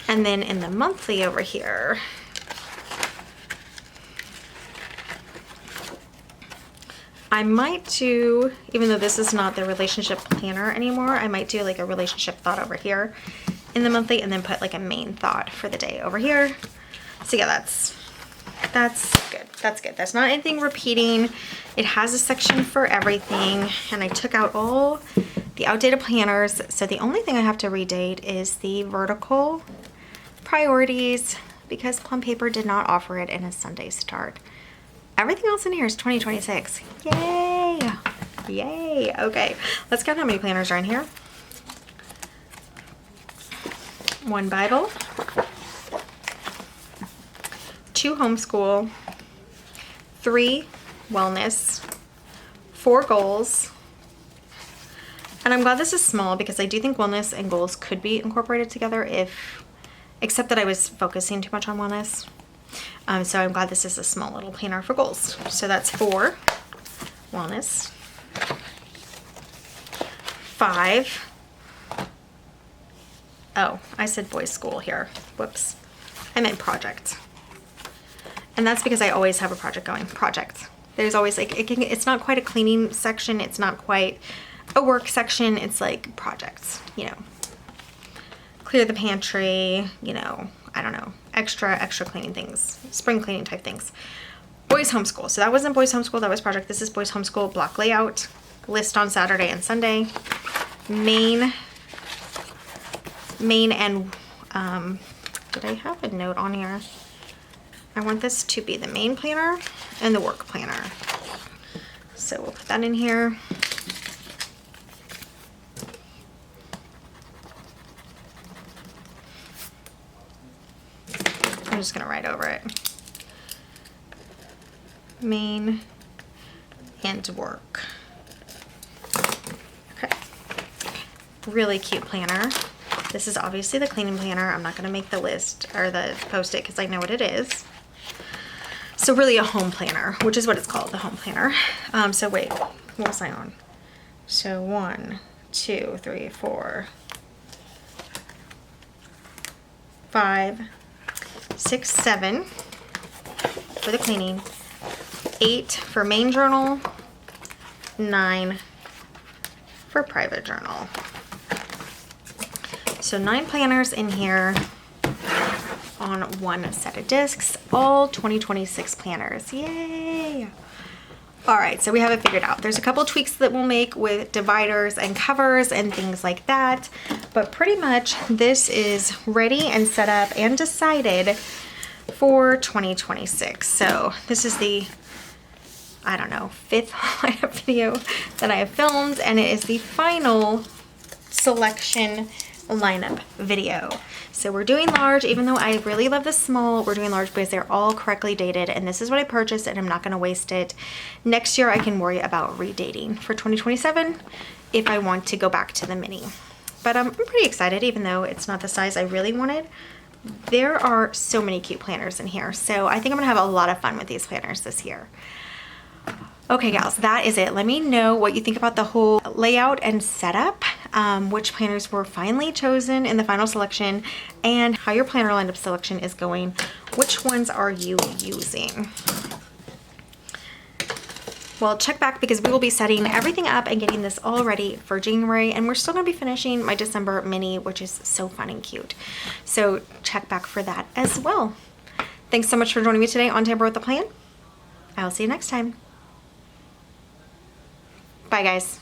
And then in the monthly over here, I might do, even though this is not the relationship planner anymore, I might do like a relationship thought over here in the monthly, and then put like a main thought for the day over here. So yeah, that's good. That's good. That's not anything repeating. It has a section for everything, and I took out all the outdated planners. So the only thing I have to redate is the vertical priorities, because Plum Paper did not offer it in a Sunday start. Everything else in here is 2026. Yay! Yay! Okay, let's count how many planners are in here. 1 Bible, 2 homeschool, 3 wellness, 4 goals. And I'm glad this is small because I do think wellness and goals could be incorporated together except that I was focusing too much on wellness. So I'm glad this is a small little planner for goals. So that's 4 wellness, 5. Oh, I said boys school here. Whoops. I meant project. And that's because I always have a project going. Project. There's always like, it's not quite a cleaning section. It's not quite a work section. It's like projects, you know. Clear the pantry, you know, I don't know, extra cleaning things, spring cleaning type things. Boys homeschool. So that wasn't boys homeschool, that was project. This is boys homeschool. Block layout, list on Saturday and Sunday. Main and, did I have a note on here? I want this to be the main planner and the work planner. So we'll put that in here. I'm just gonna write over it. Main and work. Okay. Really cute planner. This is obviously the cleaning planner. I'm not gonna make the list or the post-it because I know what it is. So really a home planner, which is what it's called, the home planner. So wait, what was I on? So 1, 2, 3, 4, 5, 6, 7 for the cleaning, 8 for main journal, 9 for private journal. So 9 planners in here on one set of discs, all 2026 planners. Yay! All right, so we have it figured out. There's a couple tweaks that we'll make with dividers and covers and things like that, but pretty much this is ready and set up and decided for 2026. So this is the, I don't know, 5th lineup video that I have filmed, and it is the final selection lineup video. So we're doing large, even though I really love the small, we're doing large because they're all correctly dated, and this is what I purchased and I'm not going to waste it. Next year I can worry about redating for 2027 if I want to go back to the mini. But I'm pretty excited, even though it's not the size I really wanted. There are so many cute planners in here, so I think I'm gonna have a lot of fun with these planners this year. Okay gals, that is it. Let me know what you think about the whole layout and setup, which planners were finally chosen in the final selection, and how your planner lineup selection is going. Which ones are you using? Well, check back because we will be setting everything up and getting this all ready for January, and we're still going to be finishing my December mini, which is so fun and cute. So check back for that as well. Thanks so much for joining me today on Tamper with the Plan. I'll see you next time. Bye guys.